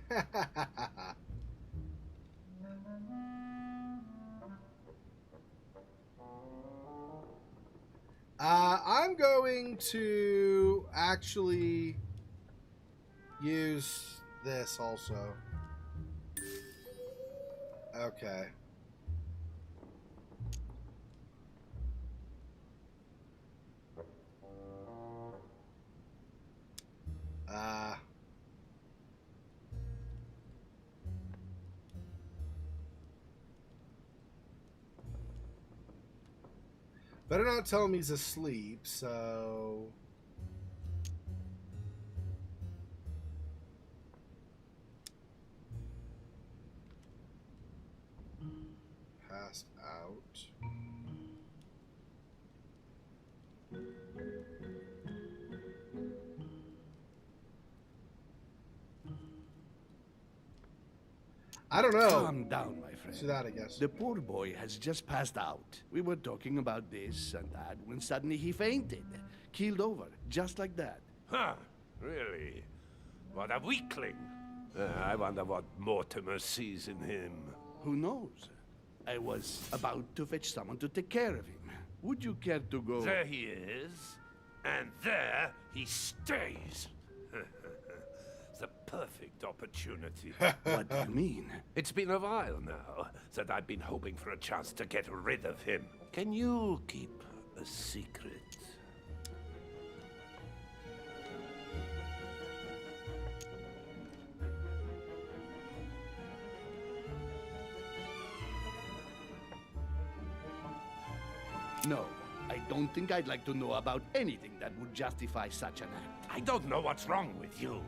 I'm going to actually use this also. Okay. Better not tell him he's asleep, so... Passed out. I don't know. Calm down, my friend. See that, I guess. The poor boy has just passed out. We were talking about this and that when suddenly he fainted. Keeled over, just like that. Huh, really? What a weakling. I wonder what Mortimer sees in him. Who knows? I was about to fetch someone to take care of him. Would you care to go? There he is, and there he stays. The perfect opportunity. What do you mean? It's been a while now that I've been hoping for a chance to get rid of him. Can you keep a secret? No, I don't think I'd like to know about anything that would justify such an act. I don't know what's wrong with you,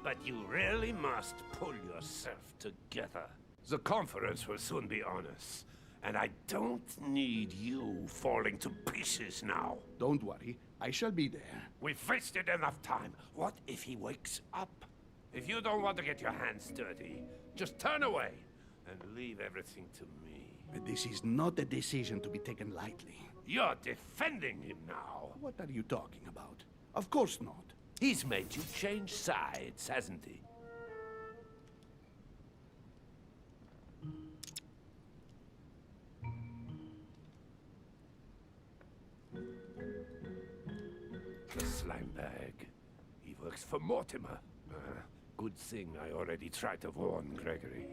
but you really must pull yourself together. The conference will soon be on us, and I don't need you falling to pieces now. Don't worry, I shall be there. We've wasted enough time. What if he wakes up? If you don't want to get your hands dirty, just turn away and leave everything to me. This is not a decision to be taken lightly. You're defending him now. What are you talking about? Of course not. He's made you change sides, hasn't he? The slime bag. He works for Mortimer. Good thing I already tried to warn Gregory.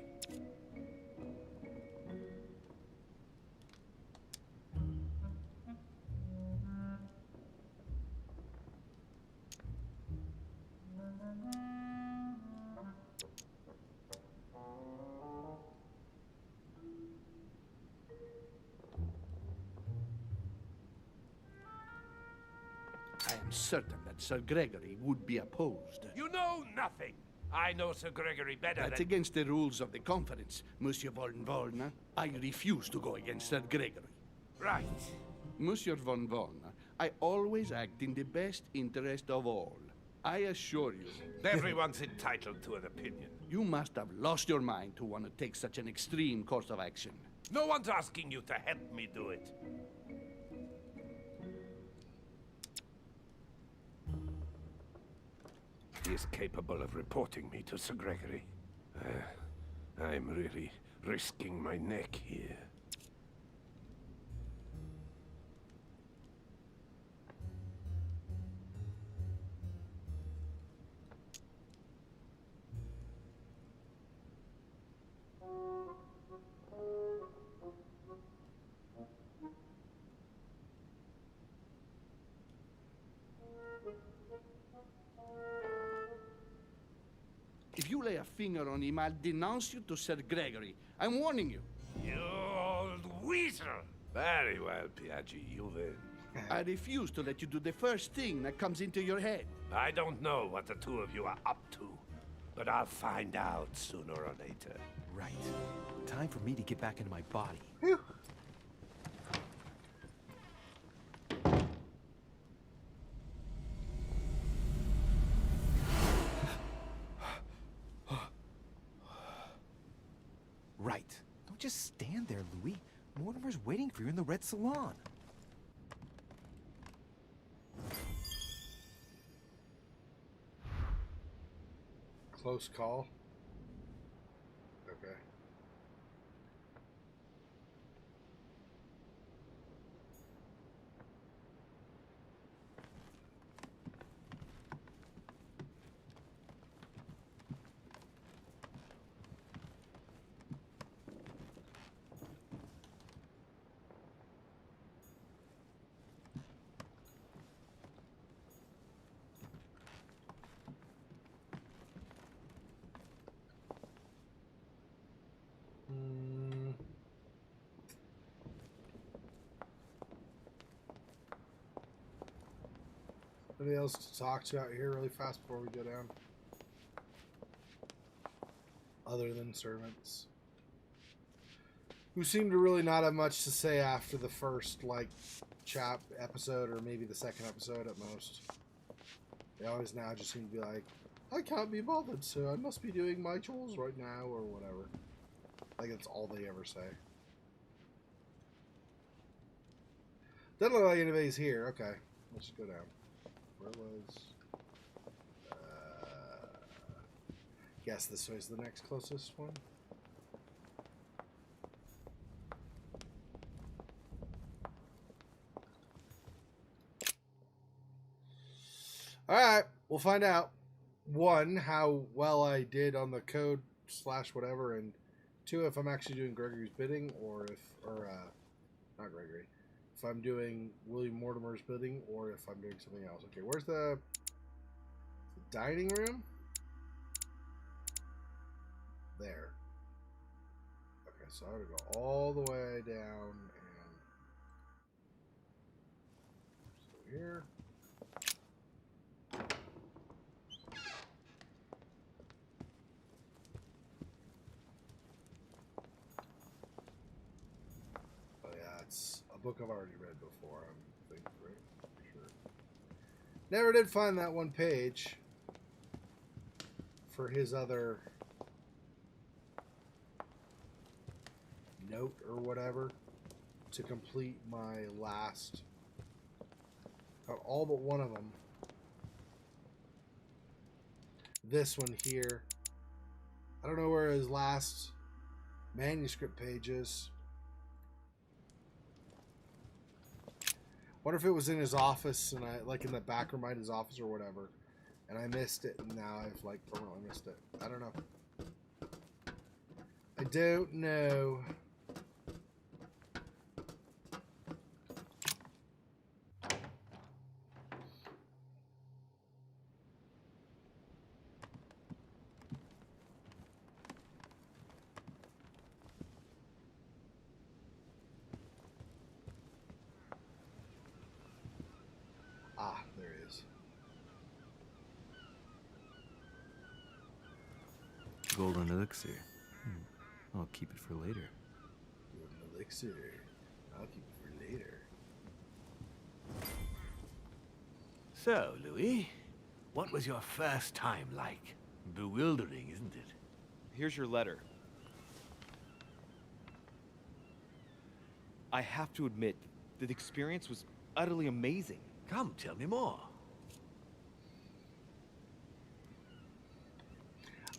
I am certain that Sir Gregory would be opposed. You know nothing! I know Sir Gregory better That's than... against the rules of the conference, Monsieur von Volna. I refuse to go against Sir Gregory. Right. Monsieur von Volna, I always act in the best interest of all. I assure you, Everyone's entitled to an opinion. you must have lost your mind to want to take such an extreme course of action. No one's asking you to help me do it. He is capable of reporting me to Sir Gregory. I'm really risking my neck here. If you lay a finger on him, I'll denounce you to Sir Gregory. I'm warning you. You old weasel! Very well, Piaggi, you win. I refuse to let you do the first thing that comes into your head. I don't know what the two of you are up to, but I'll find out sooner or later. Right. Time for me to get back into my body. Whew. Right. Don't just stand there, Louis. Mortimer's waiting for you in the red salon. Close call. Okay. Anything else to talk to out here really fast before we go down? Other than servants. Who seem to really not have much to say after the first, like, episode, or maybe the second episode at most. They always now just seem to be like, I can't be bothered, so I must be doing my chores right now, or whatever. Like that's all they ever say. Doesn't look like anybody's here. Okay, let's go down. Where was? Guess this way's the next closest one. All right, we'll find out. One, how well I did on the code / whatever, and two, if I'm actually doing Gregory's bidding, or not Gregory, if I'm doing William Mortimer's bidding, or if I'm doing something else. Okay, where's the dining room? There. Okay, so I would go all the way down and so here. Oh yeah, it's a book I've already read before, I think, right? Sure. Never did find that one page for his other note or whatever to complete my last, all but one of them. This one here, I don't know where his last manuscript page is. Wonder if it was in his office, and I like in the back room behind his office or whatever, and I missed it, and now I've like permanently missed it. I don't know. I don't know. Ah, there it is. Golden elixir. I'll keep it for later. Golden elixir. I'll keep it for later. So, Louis, what was your first time like? Bewildering, isn't it? Here's your letter. I have to admit that the experience was utterly amazing. Come, tell me more.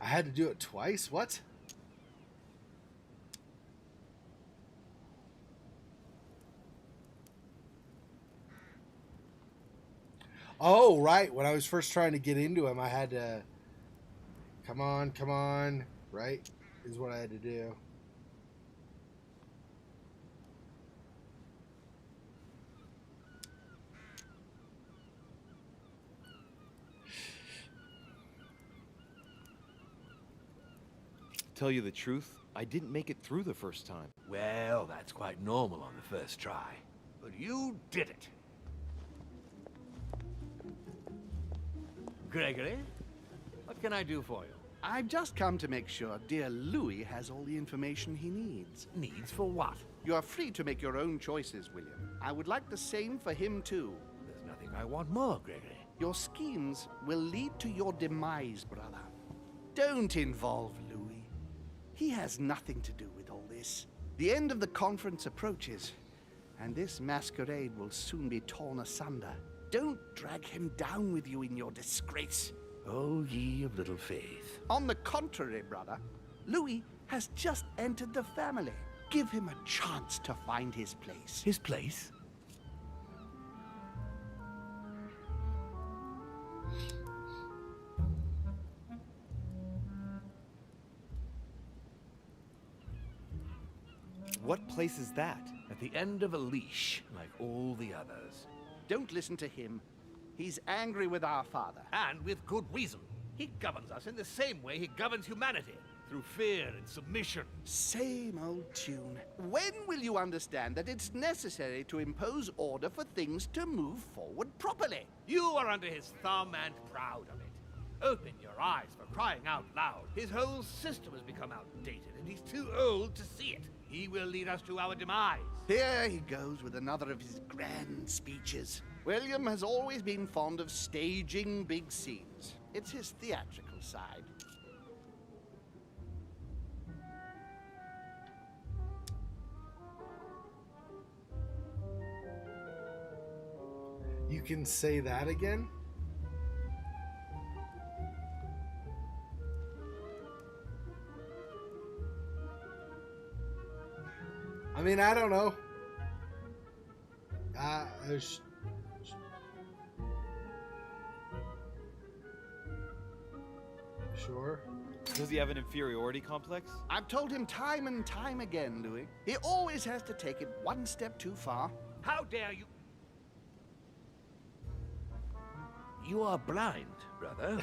I had to do it twice? What? Oh, right. When I was first trying to get into him, I had to... Come on, right? Is what I had to do. Tell you the truth, I didn't make it through the first time. Well, that's quite normal on the first try. But you did it. Gregory, what can I do for you? I've just come to make sure dear Louis has all the information he needs. Needs for what? You are free to make your own choices, William. I would like the same for him, too. There's nothing I want more, Gregory. Your schemes will lead to your demise, brother. Don't involve Louis. He has nothing to do with all this. The end of the conference approaches, and this masquerade will soon be torn asunder. Don't drag him down with you in your disgrace. Oh, ye of little faith. On the contrary, brother, Louis has just entered the family. Give him a chance to find his place. His place? What place is that? At the end of a leash, like all the others. Don't listen to him. He's angry with our father. And with good reason. He governs us in the same way he governs humanity. Through fear and submission. Same old tune. When will you understand that it's necessary to impose order for things to move forward properly? You are under his thumb and proud of it. Open your eyes for crying out loud. His whole system has become outdated, and he's too old to see it. He will lead us to our demise. Here he goes with another of his grand speeches. William has always been fond of staging big scenes. It's his theatrical side. can say that again? I mean, I don't know. Sure. Does he have an inferiority complex? I've told him time and time again, Louis. He always has to take it one step too far. How dare you? You are blind, brother.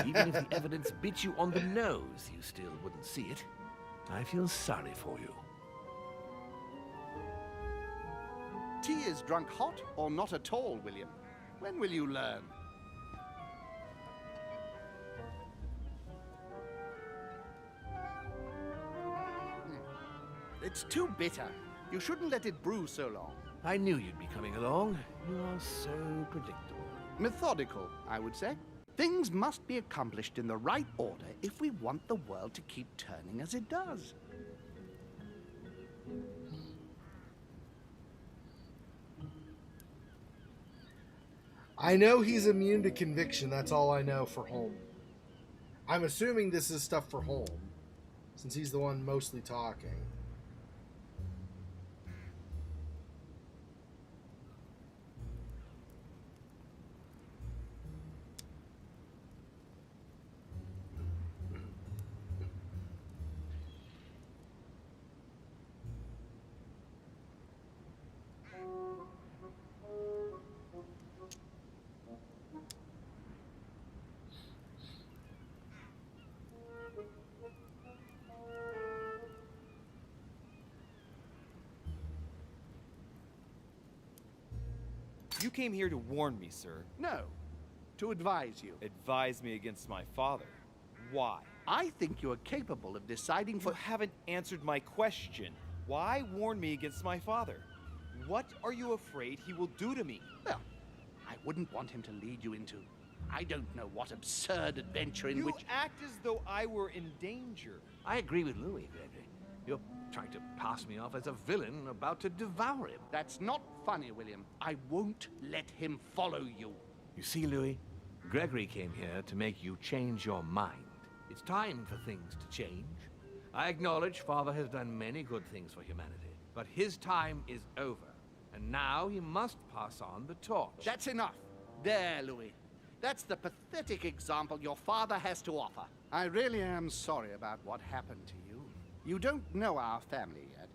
Even if the evidence bit you on the nose, you still wouldn't see it. I feel sorry for you. Tea is drunk hot or not at all, William. When will you learn? It's too bitter. You shouldn't let it brew so long. I knew you'd be coming along. You are so predictable. Methodical, I would say. Things must be accomplished in the right order if we want the world to keep turning as it does. I know he's immune to conviction. That's all I know for Holm. I'm assuming this is stuff for Holm, since he's the one mostly talking. You came here to warn me, sir. No, to advise you. Advise me against my father. Why? I think you are capable of deciding You for... haven't answered my question. Why warn me against my father? What are you afraid he will do to me? Well, I wouldn't want him to lead you into... I don't know what absurd adventure in You which... act as though I were in danger. I agree with Louis, Gregory. You're trying to pass me off as a villain about to devour him. That's not funny, William. I won't let him follow you. You see, Louis, Gregory came here to make you change your mind. It's time for things to change. I acknowledge Father has done many good things for humanity, but his time is over, and now he must pass on the torch. That's enough. There, Louis. That's the pathetic example your father has to offer. I really am sorry about what happened to you. You don't know our family yet.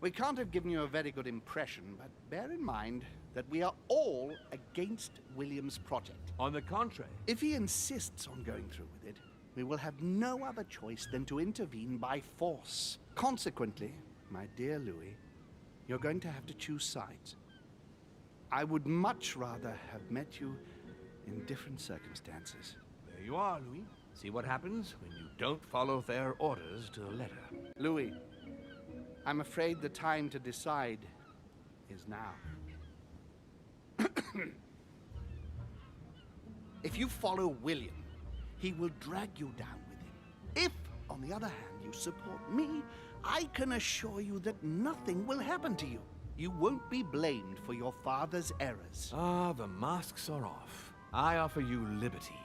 We can't have given you a very good impression, but bear in mind that we are all against William's project. On the contrary, If he insists on going through with it, we will have no other choice than to intervene by force. Consequently, my dear Louis, you're going to have to choose sides. I would much rather have met you in different circumstances. there you are, Louis. See what happens when you don't follow their orders to the letter. Louis, I'm afraid the time to decide is now. If you follow William, he will drag you down with him. If, on the other hand, you support me, I can assure you that nothing will happen to you. You won't be blamed for your father's errors. Ah, the masks are off. I offer you liberty.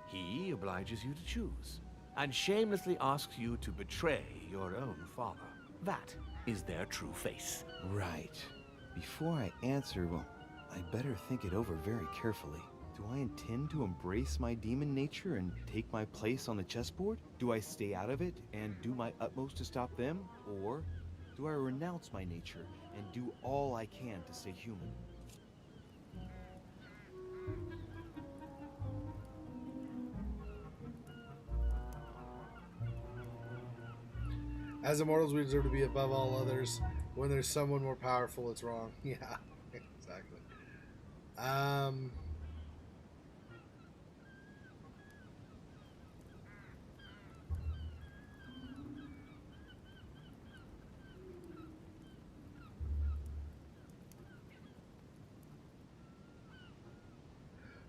He obliges you to choose, and shamelessly asks you to betray your own father. That is their true face. Right. Before I answer, well, I better think it over very carefully. Do I intend to embrace my demon nature and take my place on the chessboard? Do I stay out of it and do my utmost to stop them? Or do I renounce my nature and do all I can to stay human? As immortals, we deserve to be above all others. When there's someone more powerful, it's wrong. Yeah, exactly.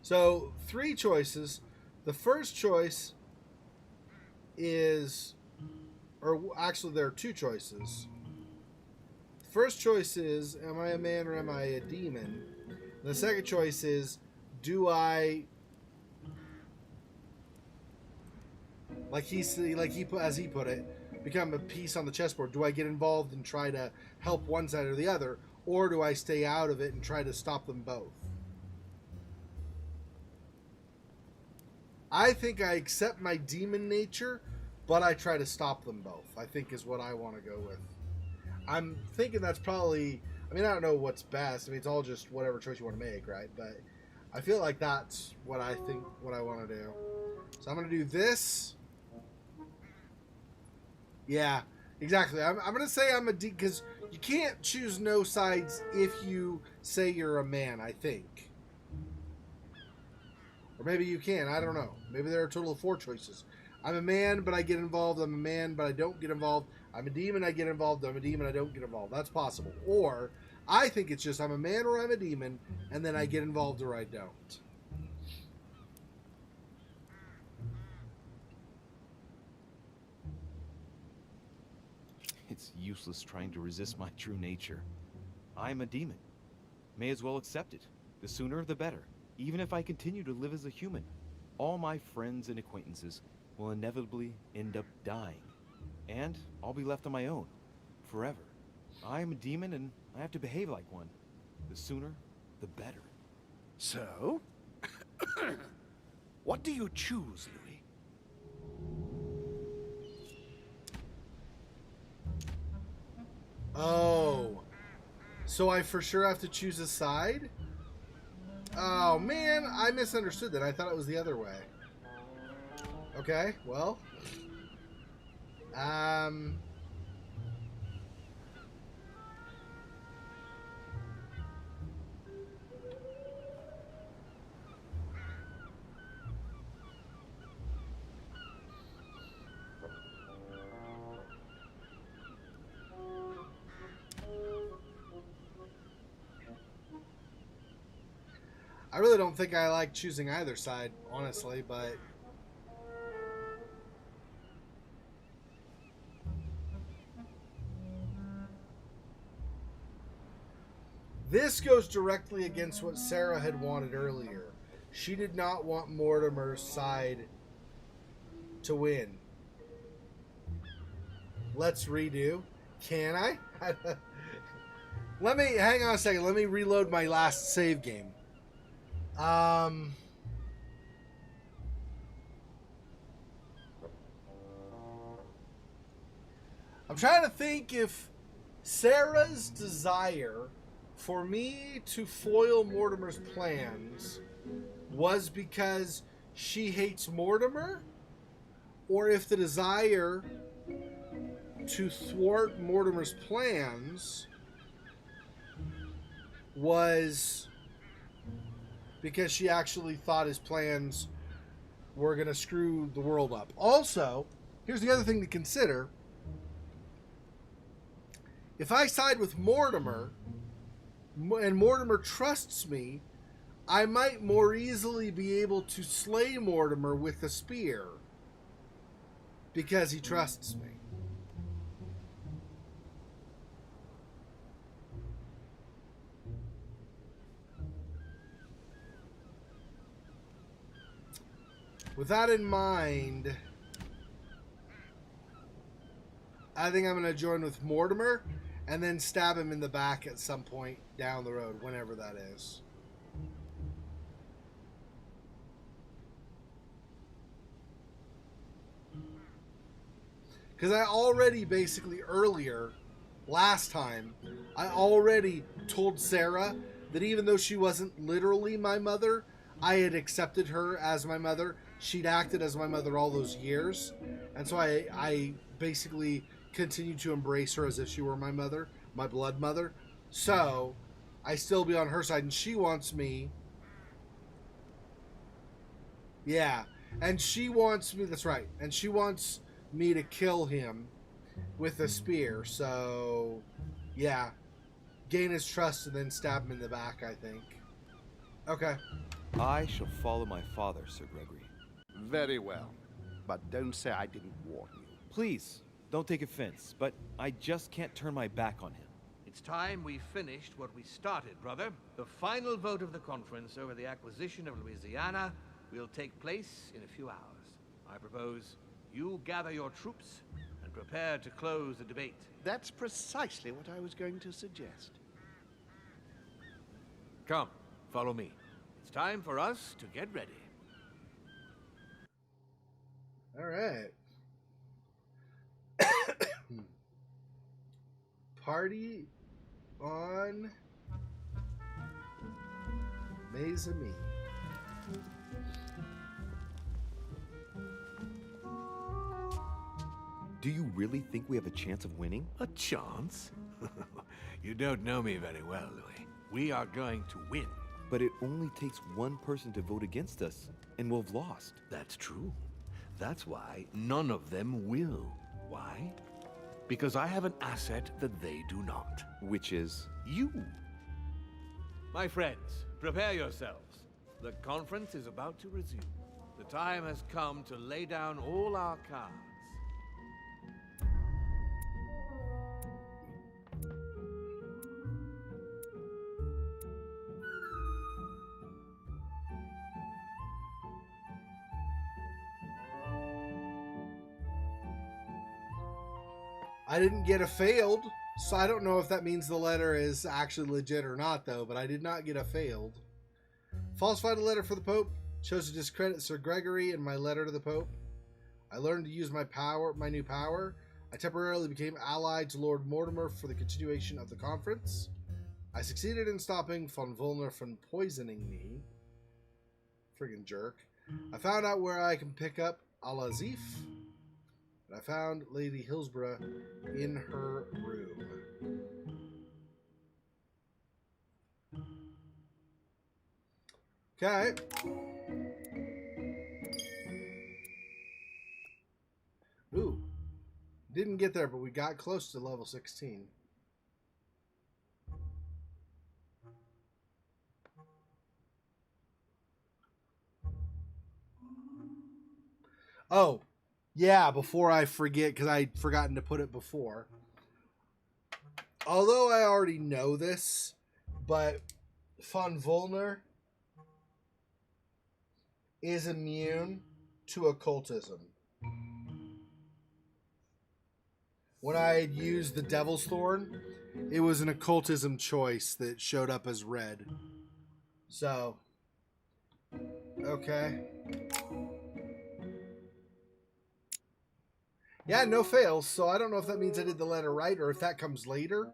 So, three choices. The first choice is, or actually, there are two choices. First choice is, am I a man or am I a demon? And the second choice is, do I, as he put it, become a piece on the chessboard? Do I get involved and try to help one side or the other, or do I stay out of it and try to stop them both? I think I accept my demon nature, but I try to stop them both, I think is what I want to go with. I'm thinking that's probably, I mean, I don't know what's best. I mean, it's all just whatever choice you want to make, right? But I feel like that's what I think, what I want to do. So I'm going to do this. Yeah, exactly. I'm going to say I'm a D, because you can't choose no sides if you say you're a man, I think. Or maybe you can. I don't know. Maybe there are a total of 4 choices. I'm a man, but I get involved. I'm a man, but I don't get involved. I'm a demon, I get involved. I'm a demon, I don't get involved. That's possible. Or I think it's just I'm a man or I'm a demon, and then I get involved or I don't. It's useless trying to resist my true nature. I'm a demon. May as well accept it. The sooner the better. Even if I continue to live as a human, all my friends and acquaintances will inevitably end up dying. And I'll be left on my own, forever. I am a demon and I have to behave like one. The sooner, the better. So? What do you choose, Louis? Oh. So I for sure have to choose a side? Oh, man, I misunderstood that. I thought it was the other way. Okay, well. I really don't think I like choosing either side, honestly, but this goes directly against what Sarah had wanted earlier. She did not want Mortimer's side to win. Let's redo. Can I? Let me, hang on a second. Let me reload my last save game. I'm trying to think if Sarah's desire for me to foil Mortimer's plans was because she hates Mortimer, or if the desire to thwart Mortimer's plans was because she actually thought his plans were going to screw the world up. Also, here's the other thing to consider. If I side with Mortimer, and Mortimer trusts me, I might more easily be able to slay Mortimer with a spear because he trusts me. With that in mind, I think I'm going to join with Mortimer and then stab him in the back at some point down the road, whenever that is. Because I already basically earlier, last time, I already told Sarah that even though she wasn't literally my mother, I had accepted her as my mother. She'd acted as my mother all those years. And so I basically continued to embrace her as if she were my mother, my blood mother. So I still be on her side, and she wants me. Yeah. And she wants me, that's right. And she wants me to kill him with a spear. So, yeah. Gain his trust and then stab him in the back, I think. Okay. I shall follow my father, Sir Gregory. Very well. But don't say I didn't warn you. Please, don't take offense, but I just can't turn my back on him. It It's time we finished what we started, brother. The final vote of the conference over the acquisition of Louisiana will take place in a few hours. I propose you gather your troops and prepare to close the debate. That's precisely what I was going to suggest. Come, follow me. It's time for us to get ready. All right. Party on Maizami. Do you really think we have a chance of winning? A chance? You don't know me very well, Louis. We are going to win. But it only takes one person to vote against us, and we'll have lost. That's true. That's why none of them will. Why? Because I have an asset that they do not. Which is? You. My friends, prepare yourselves. The conference is about to resume. The time has come to lay down all our cards. I didn't get a failed, so I don't know if that means the letter is actually legit or not, though, but I did not get a failed. Falsified a letter for the Pope. Chose to discredit Sir Gregory in my letter to the Pope. I learned to use my new power. I temporarily became allied to Lord Mortimer for the continuation of the conference. I succeeded in stopping von Vulner from poisoning me. Friggin' jerk. I found out where I can pick up Al-Azif. And I found Lady Hillsborough in her room. Okay. Ooh. Didn't get there, but we got close to level 16. Oh. Yeah, before I forget, because I'd forgotten to put it before. Although I already know this, but von Vulner is immune to occultism. When I had used the Devil's Thorn, it was an occultism choice that showed up as red. So, okay. Yeah, no fails, so I don't know if that means I did the letter right or if that comes later.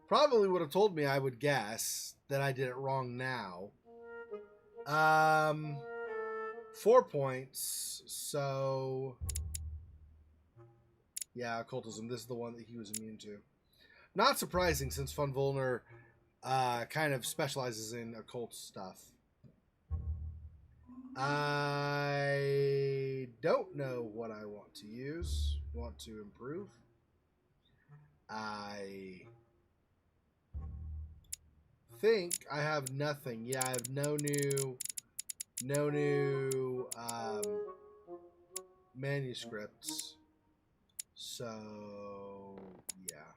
Probably would have told me, I would guess, that I did it wrong now. 4 points, so... Yeah, occultism. This is the one that he was immune to. Not surprising, since von Vulner kind of specializes in occult stuff. I don't know what I want to use. Want to improve. I think I have nothing. Yeah, I have no new manuscripts. So yeah.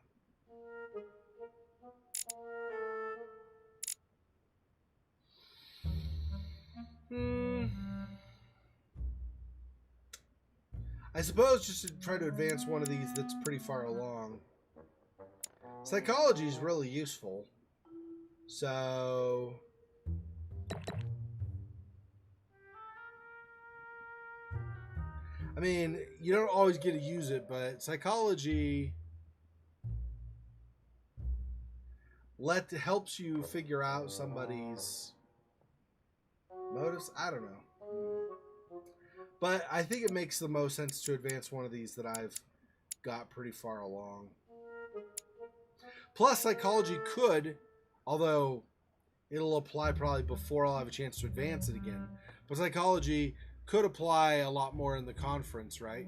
I suppose just to try to advance one of these that's pretty far along. Psychology is really useful. So... I mean, you don't always get to use it, but psychology helps you figure out somebody's motives. I don't know. But I think it makes the most sense to advance one of these that I've got pretty far along. Plus, psychology could, although it'll apply probably before I'll have a chance to advance it again, but psychology could apply a lot more in the conference, right?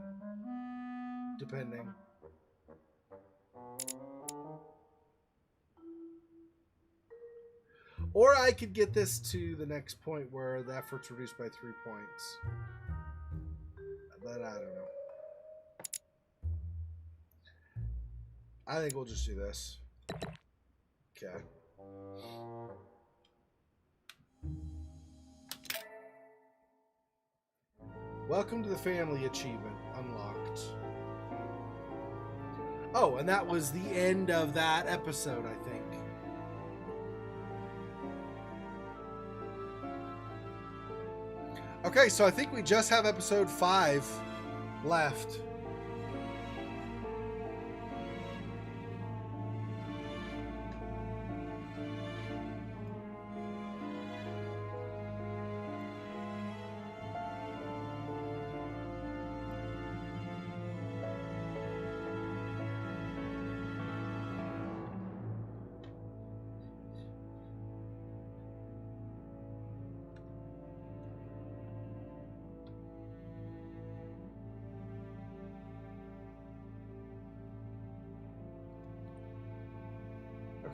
Depending. Or I could get this to the next point where the effort's reduced by 3 points. But I don't know. I think we'll just do this. Okay. Welcome to the family achievement unlocked. Oh, and that was the end of that episode, I think. Okay, so I think we just have episode 5 left.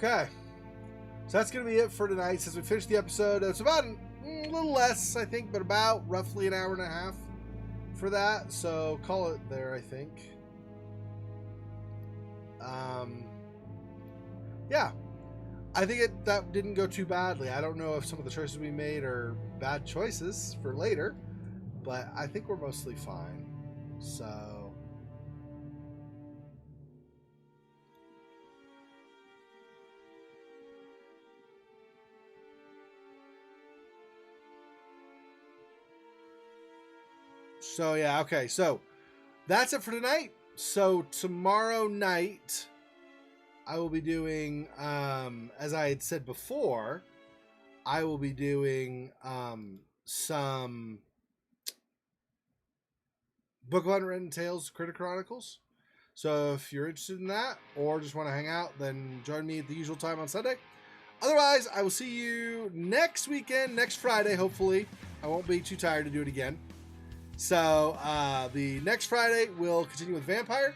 Okay, so that's going to be it for tonight. Since we finished the episode, it's about a little less, I think, but about roughly an hour and a half for that. So call it there, I think. Yeah, I think that didn't go too badly. I don't know if some of the choices we made are bad choices for later, but I think we're mostly fine. So. So yeah, okay, so that's it for tonight. So tomorrow night, I will be doing, as I had said before, I will be doing some Book of Unwritten Tales Critter Chronicles. So if you're interested in that, or just want to hang out, then join me at the usual time on Sunday. Otherwise, I will see you next weekend, next Friday, hopefully. I won't be too tired to do it again. So, the next Friday, we'll continue with Vampire.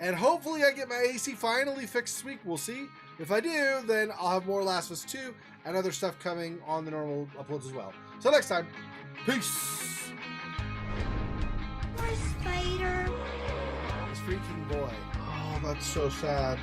And hopefully I get my AC finally fixed this week. We'll see. If I do, then I'll have more Last of Us 2 and other stuff coming on the normal uploads as well. So next time, peace! Poor Spider. This freaking boy. Oh, that's so sad.